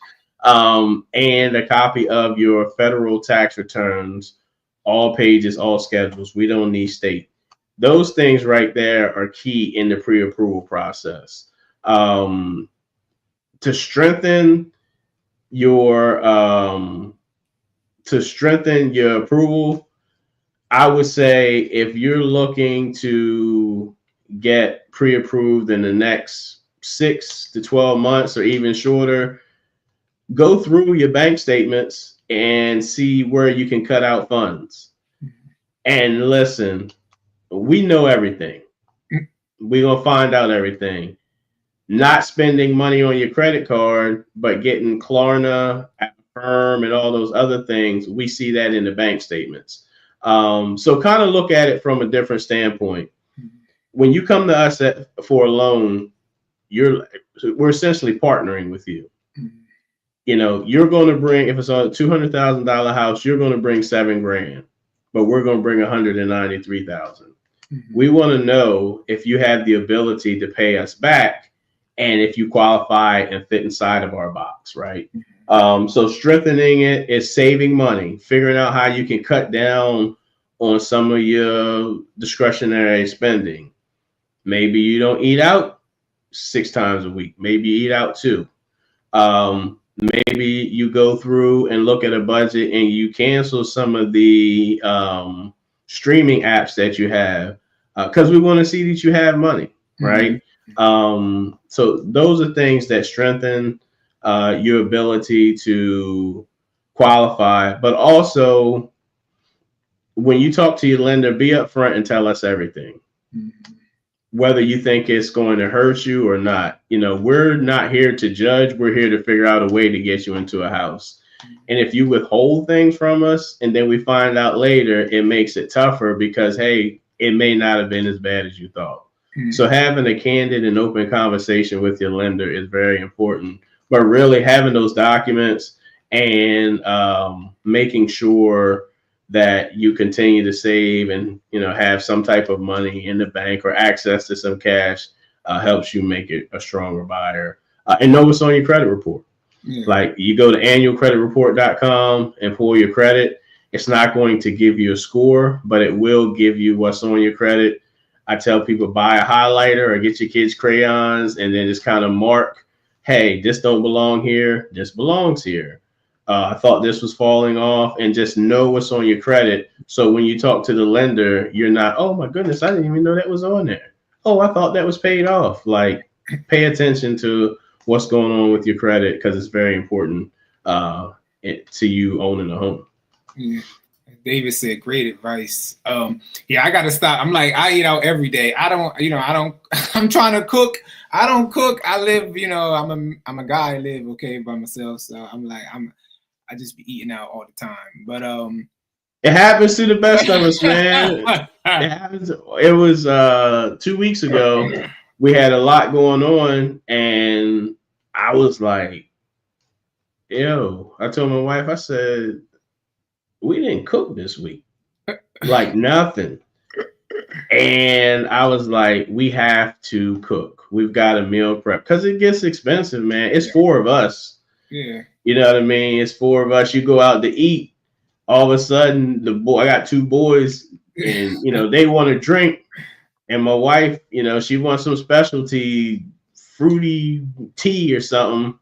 and a copy of your federal tax returns, all pages, all schedules. We don't need state. Those things right there are key in the pre-approval process. To strengthen your approval, I would say if you're looking to get pre-approved in the next 6 to 12 months or even shorter, go through your bank statements and see where you can cut out funds. And listen, we know everything. We're going to find out everything. Not spending money on your credit card, but getting Klarna, Affirm, and all those other things, we see that in the bank statements. So kind of look at it from a different standpoint. When you come to us for a loan, we're essentially partnering with you. You know, you're going to bring, if it's a $200,000 house, you're going to bring $7,000, but we're going to bring $193,000. We want to know if you have the ability to pay us back and if you qualify and fit inside of our box, right? So strengthening it is saving money, figuring out how you can cut down on some of your discretionary spending. Maybe you don't eat out 6 times a week. Maybe you eat out 2. Maybe you go through and look at a budget and you cancel some of the streaming apps that you have because we want to see that you have money, right? So those are things that strengthen your ability to qualify. But also, when you talk to your lender, be upfront and tell us everything. Whether you think it's going to hurt you or not. You know, we're not here to judge. We're here to figure out a way to get you into a house. And if you withhold things from us and then we find out later, it makes it tougher because, hey, it may not have been as bad as you thought. So having a candid and open conversation with your lender is very important. But really having those documents and making sure that you continue to save and, you know, have some type of money in the bank or access to some cash helps you make it a stronger buyer. And know what's on your credit report. Like you go to annualcreditreport.com and pull your credit. It's not going to give you a score, but it will give you what's on your credit. I tell people buy a highlighter or get your kids crayons and then just kind of mark, hey, this don't belong here. This belongs here. I thought this was falling off, and just know what's on your credit. So when you talk to the lender, you're not, oh my goodness, I didn't even know that was on there. Oh, I thought that was paid off. Like pay attention to what's going on with your credit because it's very important to you owning a home. David said great advice. I gotta stop. I'm like, I eat out every day. I'm trying to cook. I don't cook. I live, I'm a guy, I live by myself. So I'm like, I just be eating out all the time. But it happens to the best of us, man. It happens. It was 2 weeks ago. We had a lot going on, and I was like, yo, I told my wife, I said, we didn't cook this week. Like nothing. And I was like, we have to cook. We've got a meal prep because it gets expensive, man. It's 4 of us. Yeah. You know what I mean? It's 4 of us. You go out to eat. All of a sudden, I got 2 boys, and they want to drink. And my wife, she wants some specialty fruity tea or something.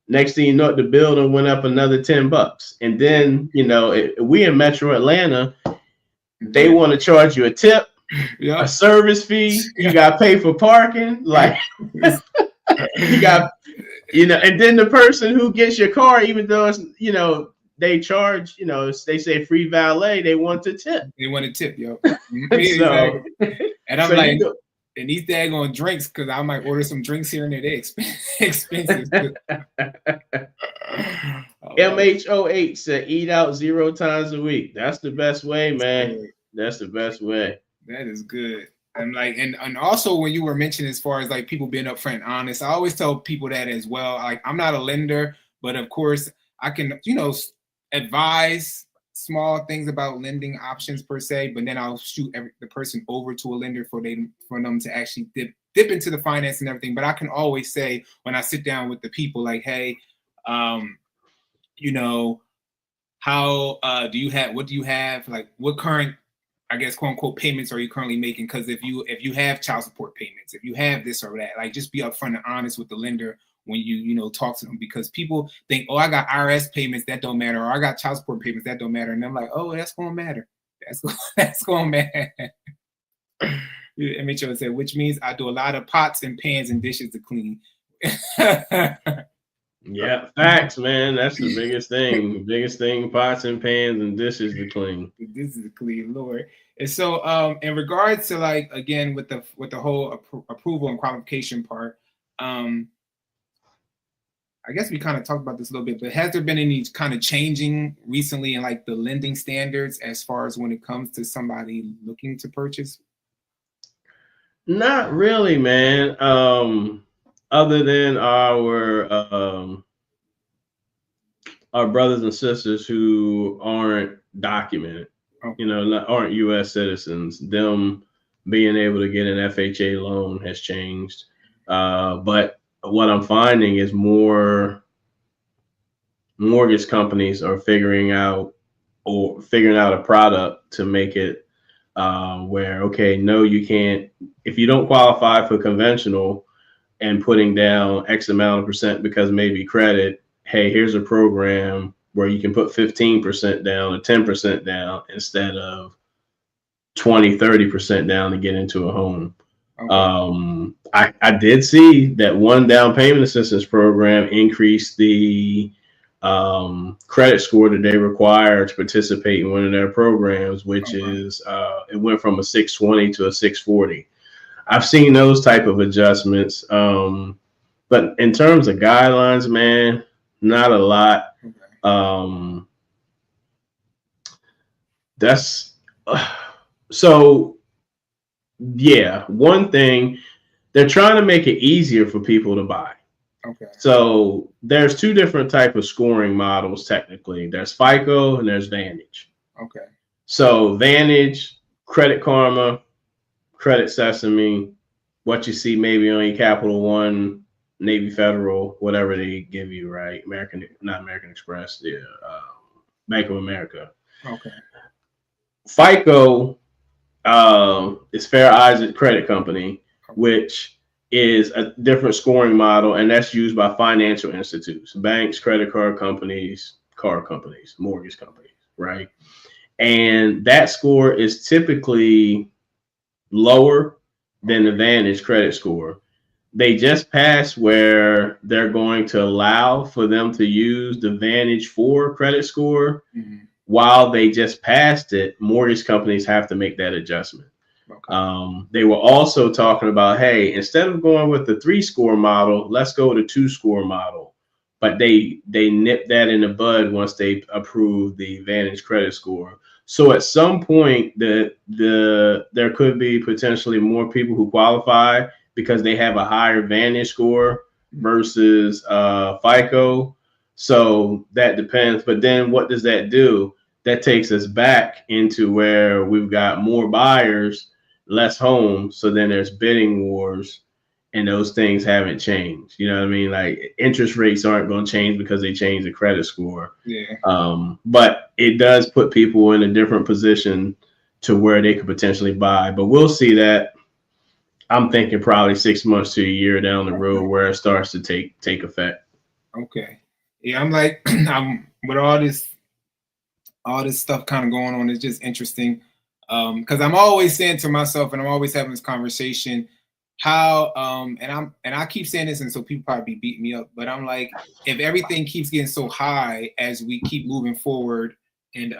Next thing you know, the bill went up another $10. And then, we in Metro Atlanta, they want to charge you a tip, a service fee. You got to pay for parking. Like, you got, and then the person who gets your car, even though it's, they charge, they say free valet, they want to tip. They want to tip, yo. So, and I'm like, and these daggone drinks, because I might order some drinks here and there. They expensive. MHOH said eat out 0 times a week. That's the best way, man. That's the best way. That is good. I'm like, and also when you were mentioning as far as like people being upfront and honest, I always tell people that as well. Like, I'm not a lender, but of course I can, advise small things about lending options per se, but then I'll shoot the person over to a lender for them to actually dip into the finance and everything. But I can always say when I sit down with the people, like, hey, what do you have? Like, what current I guess, quote unquote, payments are you currently making? Because if you have child support payments, if you have this or that, like just be upfront and honest with the lender when you talk to them, because people think, oh, I got IRS payments that don't matter, or I got child support payments that don't matter, and I'm like, oh, that's gonna matter. That's gonna matter. And make sure to say, which means I do a lot of pots and pans and dishes to clean. Yeah, facts, man. That's the biggest thing. Biggest thing: pots and pans and dishes to clean. This is clean, Lord. And so, in regards to, like, again, with the whole approval and qualification part, I guess we kind of talked about this a little bit, but has there been any kind of changing recently in like the lending standards as far as when it comes to somebody looking to purchase? Not really, man. Other than our brothers and sisters who aren't documented, aren't U.S. citizens, them being able to get an FHA loan has changed. But what I'm finding is more mortgage companies are figuring out a product to make it where, okay, no, you can't, if you don't qualify for conventional and putting down X amount of percent because maybe credit, hey, here's a program where you can put 15% down or 10% down instead of 20-30% down to get into a home. Okay. I did see that one down payment assistance program increased the credit score that they require to participate in one of their programs, which is it went from a 620 to a 640. I've seen those type of adjustments, but in terms of guidelines, man, not a lot. Okay. That's so. Yeah, one thing, they're trying to make it easier for people to buy. Okay. So there's two different type of scoring models technically. There's FICO and there's Vantage. Okay. So Vantage, Credit Karma, Credit Sesame, what you see maybe on your Capital One, Navy Federal, whatever they give you, right? Not American Express, Bank of America. Okay. FICO is Fair Isaac Credit Company, which is a different scoring model, and that's used by financial institutes, banks, credit card companies, car companies, mortgage companies, right? And that score is typically lower than the Vantage credit score. They just passed where they're going to allow for them to use the Vantage 4 credit score. Mm-hmm. While they just passed it, mortgage companies have to make that adjustment. Okay. They were also talking about, hey, instead of going with the 3-score model, let's go with a 2-score model. But they nipped that in the bud once they approved the Vantage credit score. So at some point, there could be potentially more people who qualify because they have a higher Vantage score versus FICO. So that depends. But then what does that do? That takes us back into where we've got more buyers, less homes. So then there's bidding wars, and those things haven't changed. You know what I mean? Like interest rates aren't going to change because they change the credit score. Yeah. But it does put people in a different position to where they could potentially buy. But we'll see that. I'm thinking probably 6 months to a year down the road where it starts to take effect. Okay. Yeah, I'm like, I'm with all this stuff kind of going on. It's just interesting because I'm always saying to myself, and I'm always having this conversation, how and I keep saying this, and so people probably beat me up, but I'm like, if everything keeps getting so high as we keep moving forward, and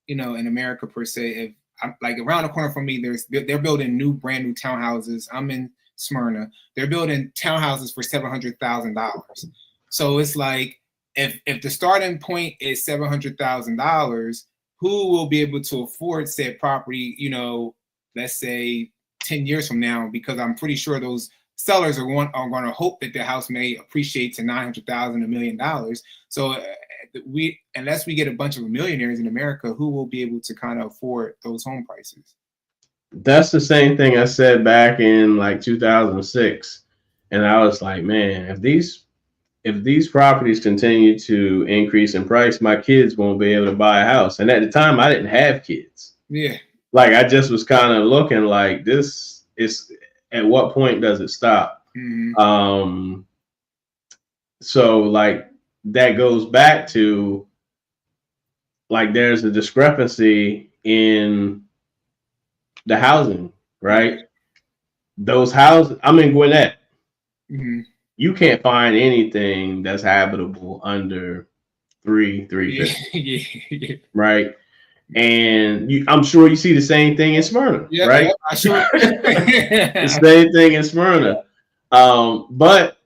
in America per se, if I'm like around the corner from me, they're building brand new townhouses. I'm in Smyrna. They're building townhouses for $700,000. So it's like, if the starting point is $700,000, who will be able to afford said property, let's say 10 years from now? Because I'm pretty sure those sellers are going to hope that their house may appreciate to $900,000, $1 million. So unless we get a bunch of millionaires in America, who will be able to kind of afford those home prices? That's the same thing I said back in like 2006. And I was like, man, if these properties continue to increase in price, my kids won't be able to buy a house. And at the time, I didn't have kids. Yeah. Like I just was kind of looking like this is at what point does it stop? So like that goes back to like there's a discrepancy in the housing, right? Those houses, I'm in Gwinnett. You can't find anything that's habitable under 350, right? And I'm sure you see the same thing in Smyrna, right? I sure. The same thing in Smyrna. But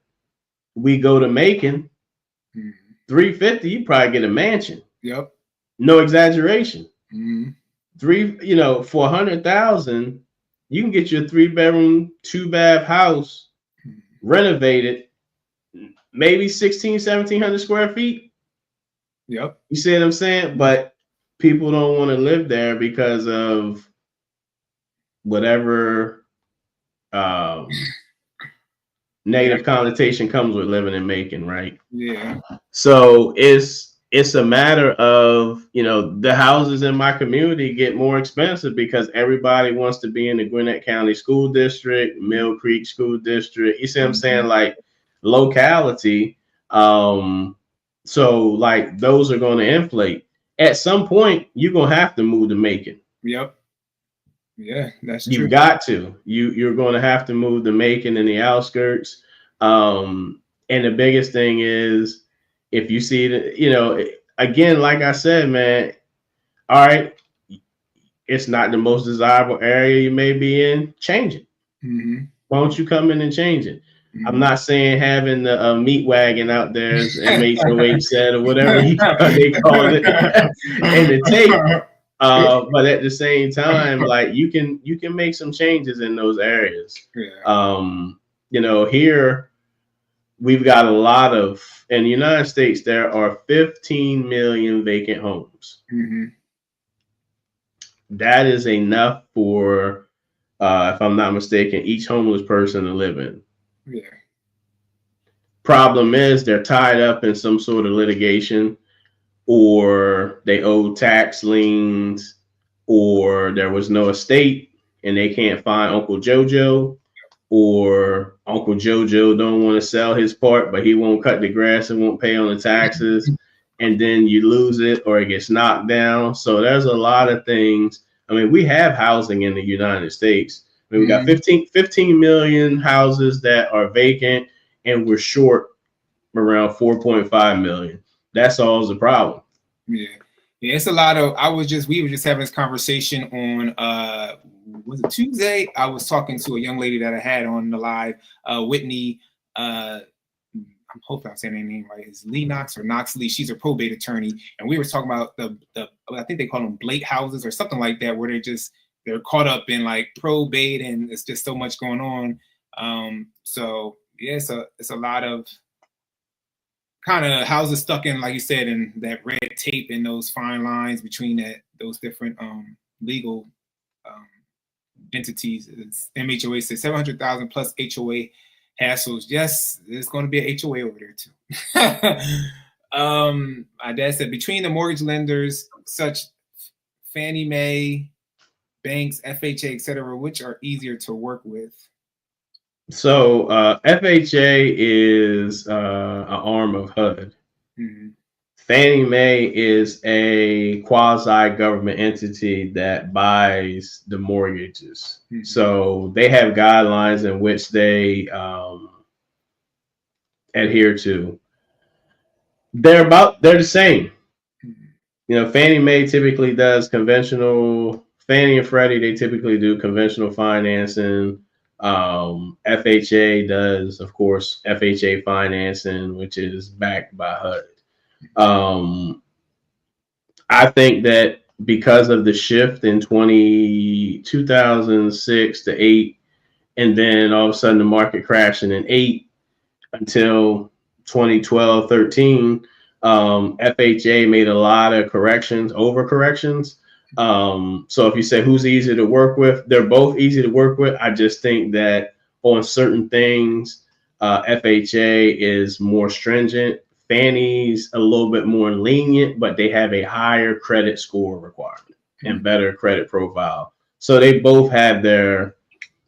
we go to Macon, 350, you probably get a mansion. Yep. No exaggeration. For 100,000, you can get your 3-bedroom, 2-bath house renovated, maybe 1,700 square feet. Yep. You see what I'm saying? But people don't want to live there because of whatever negative connotation comes with living in Macon, right? Yeah. So it's a matter of, the houses in my community get more expensive because everybody wants to be in the Gwinnett County School District, Mill Creek School District. You see what I'm saying? Like locality. So like those are going to inflate. At some point, you're going to have to move to Macon. Yep. Yeah, that's true. You've got to. You're going to have to move to Macon in the outskirts. And the biggest thing is, if you see that, again, like I said, man, all right, it's not the most desirable area you may be in, change it. Why don't you come in and change it? I'm not saying having the meat wagon out there, as MHOH said, or whatever they call it, and the tape. But at the same time, like you can make some changes in those areas. Here we've got a lot of, in the United States, there are 15 million vacant homes. That is enough for, if I'm not mistaken, each homeless person to live in. Problem is they're tied up in some sort of litigation, or they owe tax liens, or there was no estate and they can't find Uncle Jojo, or Uncle Jojo don't want to sell his part, but he won't cut the grass and won't pay on the taxes. And then you lose it or it gets knocked down. So there's a lot of things. I mean, we have housing in the United States. I mean, we got 15 million houses that are vacant, and we're short around 4.5 million. That's all the problem. Yeah, it's a lot of. We were just having this conversation on was it Tuesday? I was talking to a young lady that I had on the live, Whitney. I'm hoping I'm saying her name right. Is Lee Knox or Knox Lee? She's a probate attorney, and we were talking about the I think they call them Blake houses or something like that, where they're caught up in like probate, and it's just so much going on. So yeah, it's a lot of kind of houses stuck in, like you said, in that red tape and those fine lines between those different legal entities. It's MHOA says 700,000 plus HOA hassles. Yes, there's going to be an HOA over there too. My dad said between the mortgage lenders, such Fannie Mae, banks, FHA, etc., which are easier to work with? So FHA is an arm of HUD. Fannie Mae is a quasi-government entity that buys the mortgages. So they have guidelines in which they adhere to. They're the same. Fannie Mae typically does conventional, Fannie and Freddie, they typically do conventional financing. FHA does, of course, FHA financing, which is backed by HUD. I think that because of the shift in 2006 to 8, and then all of a sudden the market crashing in 8 until 2012, 13, FHA made a lot of overcorrections. So if you say who's easy to work with, they're both easy to work with. I just think that on certain things, FHA is more stringent. Fannie's a little bit more lenient, but they have a higher credit score requirement. and better credit profile. So they both have their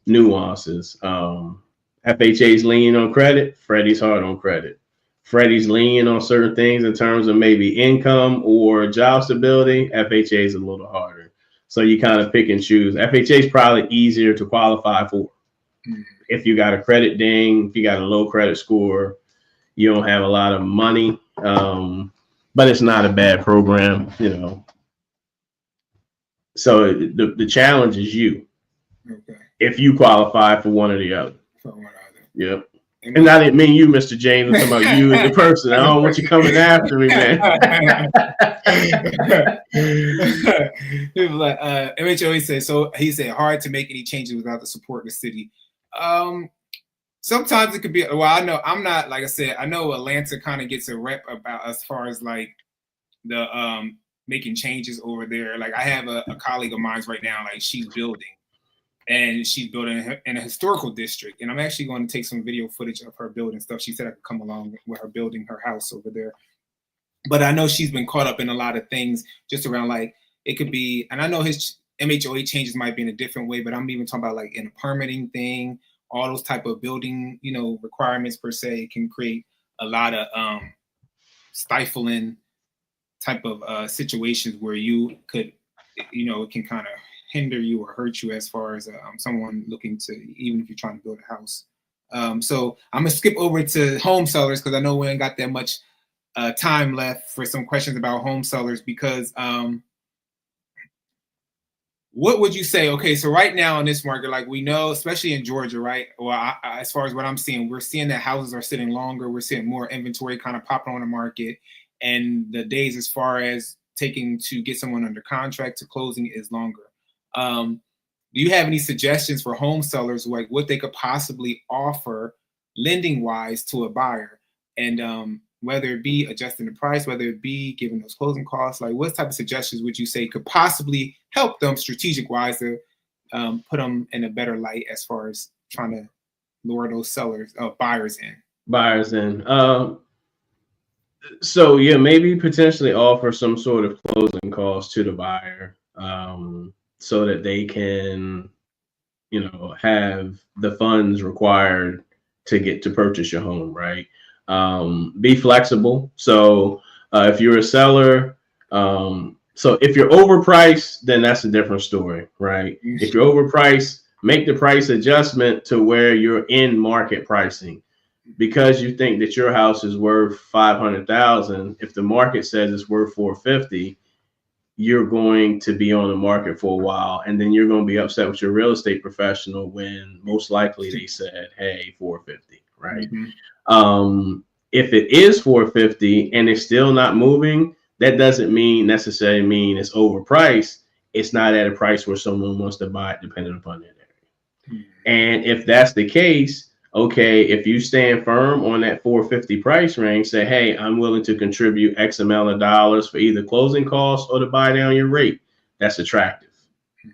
nuances. FHA's lean on credit, Freddie's hard on credit. Freddie's lean on certain things in terms of maybe income or job stability. FHA is a little harder. So you kind of pick and choose. FHA is probably easier to qualify for. If you got a credit ding, if you got a low credit score, you don't have a lot of money, but it's not a bad program, you know. So the challenge is you. Okay. If you qualify for one or the other. For one or the other. Yep. And I didn't mean you, Mr. James. I'm talking about you as a person. I don't want you coming after me, man. People like MHO said, so he said hard to make any changes without the support of the city. Sometimes it could be, well, I know I'm not, like I said, I know Atlanta kind of gets a rep about as far as like the making changes over there. Like I have a colleague of mine right now, like she's building. And she's building in a historical district. And I'm actually going to take some video footage of her building stuff. She said I could come along with her building her house over there. But I know she's been caught up in a lot of things just around like, it could be, and I know his MHOA changes might be in a different way, but I'm even talking about like in a permitting thing, all those type of building, you know, requirements per se can create a lot of stifling type of situations where you could, you know, it can kind of hinder you or hurt you as far as someone looking to, even if you're trying to build a house. So I'm gonna skip over to home sellers because I know we ain't got that much time left for some questions about home sellers because what would you say? Okay, so right now in this market, like we know, especially in Georgia, right? Well, as far as what I'm seeing, we're seeing that houses are sitting longer. We're seeing more inventory kind of popping on the market, and the days as far as taking to get someone under contract to closing is longer. Do you have any suggestions for home sellers, like what they could possibly offer lending wise to a buyer? And whether it be adjusting the price, whether it be giving those closing costs, like what type of suggestions would you say could possibly help them strategic wise to put them in a better light as far as trying to lure those buyers in? Buyers in. So yeah, maybe potentially offer some sort of closing costs to the buyer. So that they can, you know, have the funds required to get to purchase your home, right? Be flexible. So if you're a seller, so if you're overpriced, then that's a different story, right? If you're overpriced, make the price adjustment to where you're in market pricing. Because you think that your house is worth $500,000, if the market says it's worth $450,000, you're going to be on the market for a while, and then you're going to be upset with your real estate professional when most likely they said, hey, $450,000, right? If it is $450,000 and it's still not moving, that doesn't necessarily mean it's overpriced. It's not at a price where someone wants to buy it, depending upon their area. And if that's the case, okay, if you stand firm on that $450,000 price range, say, hey, I'm willing to contribute X amount of dollars for either closing costs or to buy down your rate. That's attractive,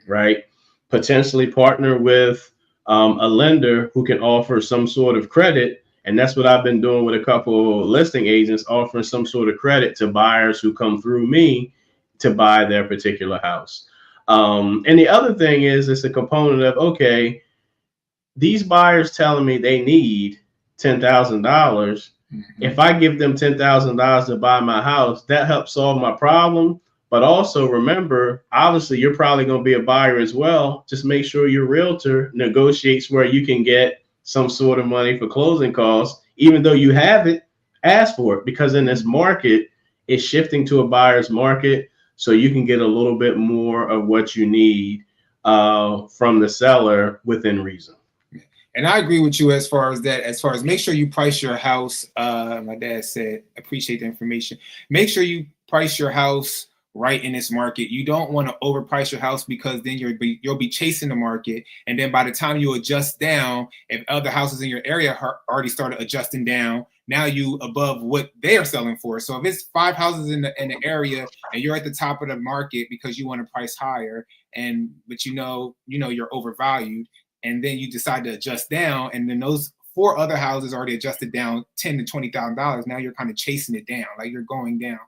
right? Potentially partner with a lender who can offer some sort of credit. And that's what I've been doing with a couple of listing agents, offering some sort of credit to buyers who come through me to buy their particular house. And the other thing is, it's a component of, okay, these buyers telling me they need $10,000. If I give them $10,000 to buy my house, that helps solve my problem. But also remember, obviously, you're probably going to be a buyer as well. Just make sure your realtor negotiates where you can get some sort of money for closing costs, even though you have it, ask for it, because in this market, it's shifting to a buyer's market. So you can get a little bit more of what you need from the seller within reason. And I agree with you as far as that, as far as make sure you price your house. My dad said, appreciate the information. Make sure you price your house right in this market. You don't want to overprice your house because then you'll be chasing the market. And then by the time you adjust down, if other houses in your area already started adjusting down, now you above what they are selling for. So if it's 5 houses in the area and you're at the top of the market because you want to price higher, but you know you're overvalued, and then you decide to adjust down, and then those 4 other houses already adjusted down $10,000 to $20,000. Now you're kind of chasing it down, like you're going down.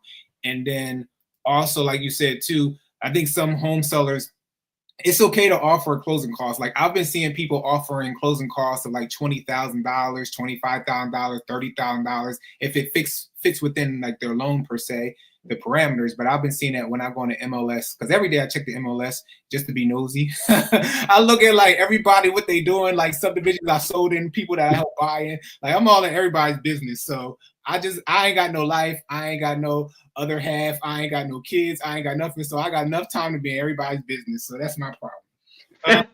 And then also, like you said too, I think some home sellers, it's okay to offer closing costs. Like I've been seeing people offering closing costs of like $20,000, $25,000, $30,000 if it fits within like their loan per se, the parameters. But I've been seeing that when I go on the MLS, because every day I check the MLS just to be nosy. I look at like everybody, what they doing, like subdivisions I sold in, people that I help buy in. Like I'm all in everybody's business. So I ain't got no life. I ain't got no other half. I ain't got no kids. I ain't got nothing. So I got enough time to be in everybody's business. So that's my problem.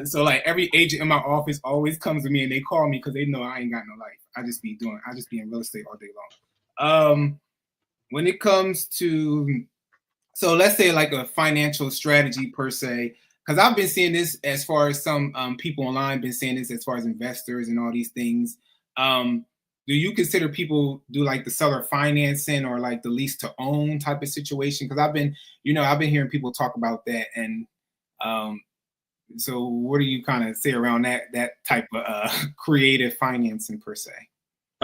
So like every agent in my office always comes to me and they call me because they know I ain't got no life. I just be in real estate all day long. When it comes to, so let's say like a financial strategy per se, because I've been seeing this as far as some people online been saying this as far as investors and all these things. Do you consider people do like the seller financing or like the lease to own type of situation? Because I've been hearing people talk about that. And so what do you kind of say around that type of creative financing per se?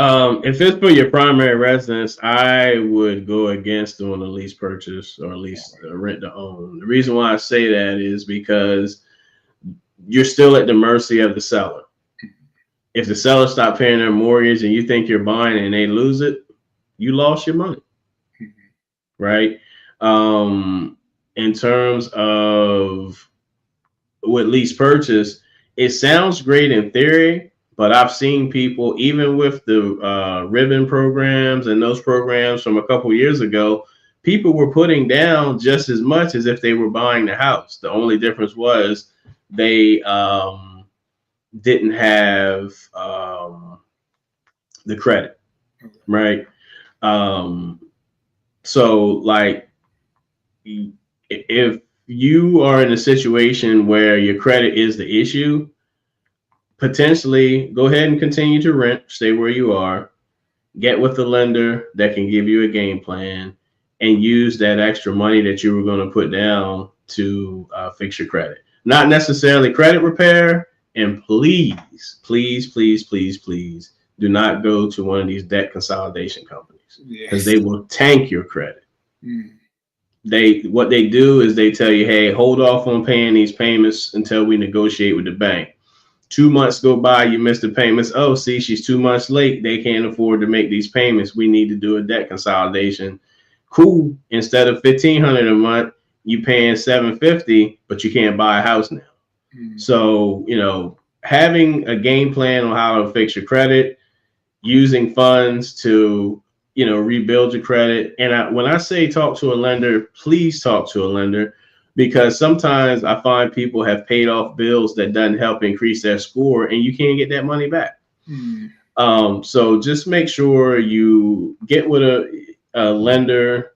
If it's for your primary residence, I would go against doing a lease purchase or lease rent to own. The reason why I say that is because you're still at the mercy of the seller. If the seller stopped paying their mortgage and you think you're buying and they lose it, you lost your money, right? In terms of with lease purchase, it sounds great in theory, but I've seen people, even with the ribbon programs and those programs from a couple years ago, people were putting down just as much as if they were buying the house. The only difference was they didn't have the credit, right? So like if you are in a situation where your credit is the issue, potentially go ahead and continue to rent, stay where you are, get with the lender that can give you a game plan, and use that extra money that you were going to put down to fix your credit. Not necessarily credit repair. And please, please, please, please, please do not go to one of these debt consolidation companies because they will tank your credit. What they do is they tell you, hey, hold off on paying these payments until we negotiate with the bank. 2 months go by, you miss the payments. Oh, see, she's 2 months late. They can't afford to make these payments. We need to do a debt consolidation. Cool. Instead of $1,500 a month, you paying $750, but you can't buy a house now. So, having a game plan on how to fix your credit, using funds to, rebuild your credit. And when I say talk to a lender, please talk to a lender, because sometimes I find people have paid off bills that doesn't help increase their score and you can't get that money back. So just make sure you get with a lender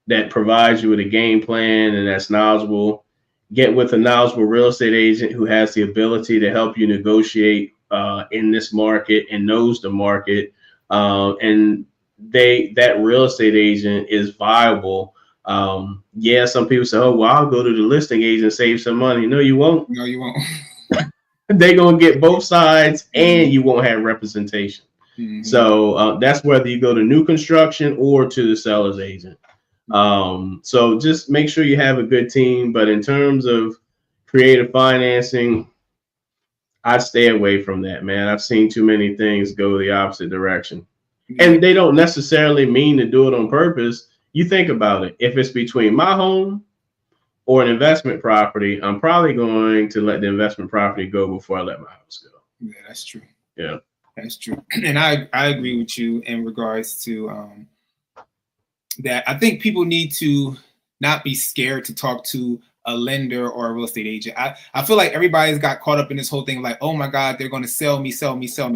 that provides you with a game plan and that's knowledgeable. Get with a knowledgeable real estate agent who has the ability to help you negotiate in this market and knows the market. And that real estate agent is viable. Some people say, oh, well, I'll go to the listing agent and save some money. No, you won't. No, you won't. They're going to get both sides and you won't have representation. So that's whether you go to new construction or to the seller's agent. So just make sure you have a good team. But in terms of creative financing, I'd stay away from that, man. I've seen too many things go the opposite direction. And they don't necessarily mean to do it on purpose. You think about it. If it's between my home or an investment property, I'm probably going to let the investment property go before I let my house go. Yeah, that's true. Yeah, that's true. And I agree with you in regards to that. I think people need to not be scared to talk to a lender or a real estate agent. I feel like everybody's got caught up in this whole thing like, oh my God, they're going to sell me.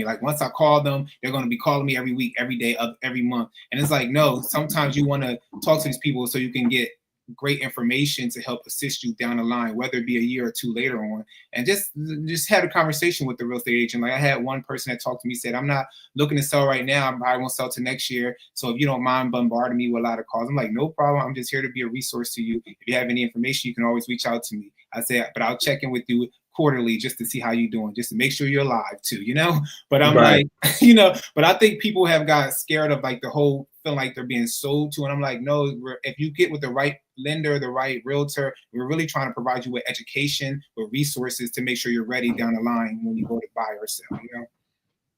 Like once I call them, they're going to be calling me every week, every day, every month. And it's like, no, sometimes you want to talk to these people so you can get great information to help assist you down the line, whether it be a year or two later on. And just had a conversation with the real estate agent. Like I had one person that talked to me, said, I'm not looking to sell right now. I probably won't sell till next year. So if you don't mind bombarding me with a lot of calls, I'm like, no problem. I'm just here to be a resource to you. If you have any information, you can always reach out to me. I said, but I'll check in with you quarterly just to see how you're doing, just to make sure you're alive too, you know? But I'm Right. like, you know, but I think people have got scared of like the whole feeling like they're being sold to. And I'm like, no, if you get with the right lender, the right realtor, we're really trying to provide you with education, with resources to make sure you're ready down the line when you go to buy or sell, you know?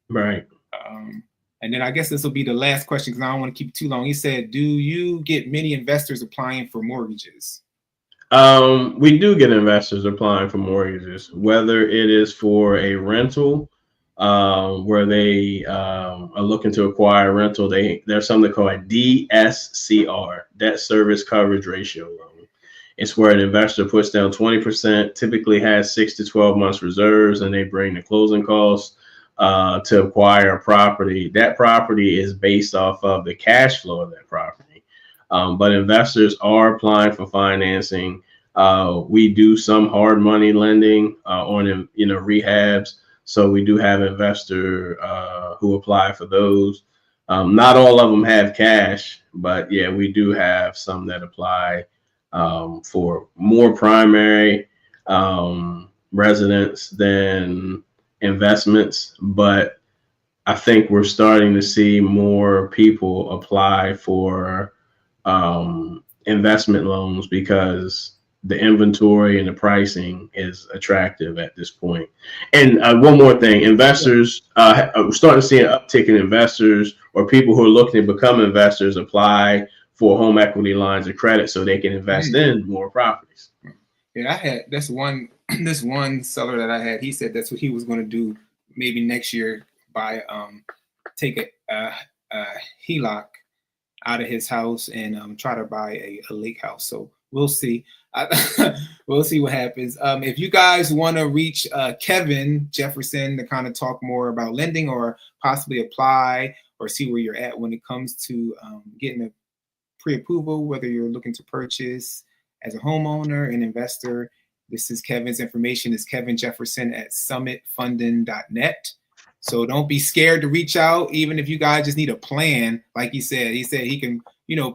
Right. And then I guess this will be the last question because I don't want to keep it too long. He said, do you get many investors applying for mortgages? We do get investors applying for mortgages, whether it is for a rental, where they are looking to acquire a rental. There's something called a DSCR, debt service coverage ratio loan. It's where an investor puts down 20%, typically has 6 to 12 months reserves, and they bring the closing costs to acquire a property. That property is based off of the cash flow of that property. But investors are applying for financing. We do some hard money lending on, rehabs. So we do have investors who apply for those. Not all of them have cash, but yeah, we do have some that apply for more primary residence than investments. But I think we're starting to see more people apply for investment loans because the inventory and the pricing is attractive at this point. And one more thing, investors, we're starting to see an uptick in investors or people who are looking to become investors apply for home equity lines of credit so they can invest in more properties. Yeah, I had this one seller that I had. He said that's what he was going to do maybe next year, buy take a HELOC out of his house and try to buy a lake house. So we'll see. We'll see what happens. If you guys want to reach Kevin Jefferson to kind of talk more about lending or possibly apply or see where you're at when it comes to getting a pre-approval, whether you're looking to purchase as a homeowner, an investor, this is Kevin's information. Is Kevin Jefferson at summitfunding.net. So don't be scared to reach out, even if you guys just need a plan. Like he said he can,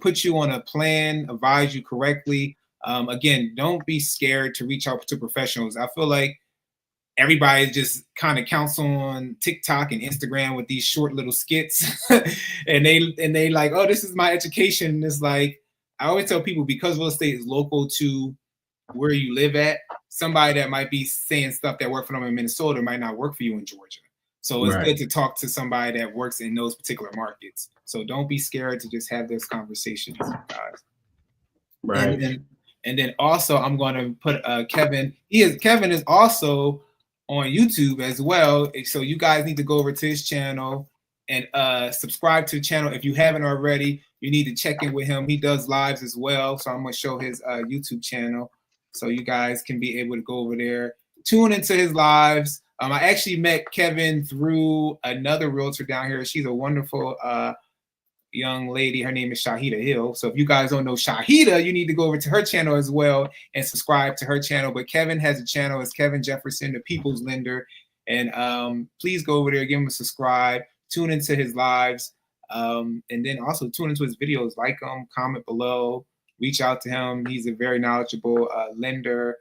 put you on a plan, advise you correctly. Again, don't be scared to reach out to professionals. I feel like everybody just kind of counts on TikTok and Instagram with these short little skits, and they like, oh, this is my education. It's like I always tell people, because real estate is local to where you live at, somebody that might be saying stuff that work for them in Minnesota might not work for you in Georgia. So it's good to talk to somebody that works in those particular markets. So don't be scared to just have those conversations, guys. Right. And then also I'm going to put Kevin. Kevin is also on YouTube as well. So you guys need to go over to his channel and subscribe to the channel. If you haven't already, you need to check in with him. He does lives as well. So I'm going to show his YouTube channel so you guys can be able to go over there, tune into his lives. I actually met Kevin through another realtor down here. She's a wonderful young lady. Her name is Shahida Hill. So if you guys don't know Shahida, you need to go over to her channel as well and subscribe to her channel. But Kevin has a channel. It's Kevin Jefferson, the People's Lender. And please go over there, give him a subscribe, tune into his lives. And then also tune into his videos, like him, comment below, reach out to him. He's a very knowledgeable lender,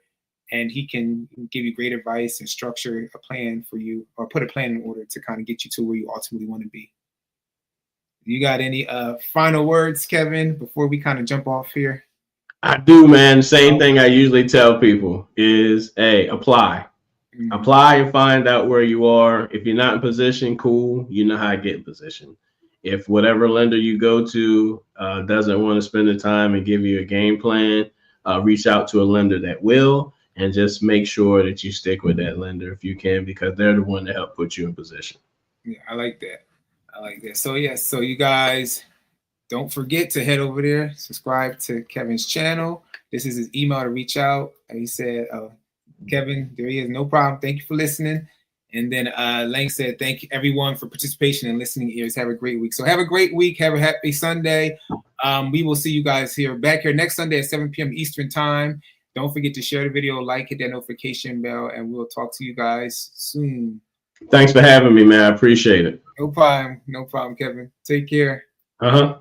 and he can give you great advice and structure a plan for you, or put a plan in order to kind of get you to where you ultimately want to be. You got any final words, Kevin, before we kind of jump off here? I do, man. Same thing I usually tell people is, hey, apply. Mm-hmm. Apply and find out where you are. If you're not in position, cool. You know how to get in position. If whatever lender you go to doesn't want to spend the time and give you a game plan, reach out to a lender that will, and just make sure that you stick with that lender if you can, because they're the one to help put you in position. Yeah, I like that. So yes, so you guys don't forget to head over there, subscribe to Kevin's channel. This is his email to reach out. And he said, Kevin, there he is, no problem. Thank you for listening. And then Lang said, thank you everyone for participation and listening ears. Have a great week. So have a great week. Have a happy Sunday. We will see you guys back here next Sunday at 7 p.m. Eastern time. Don't forget to share the video, like, hit that notification bell, and we'll talk to you guys soon. Thanks for having me, man. I appreciate it. No problem. No problem, Kevin. Take care. Uh-huh.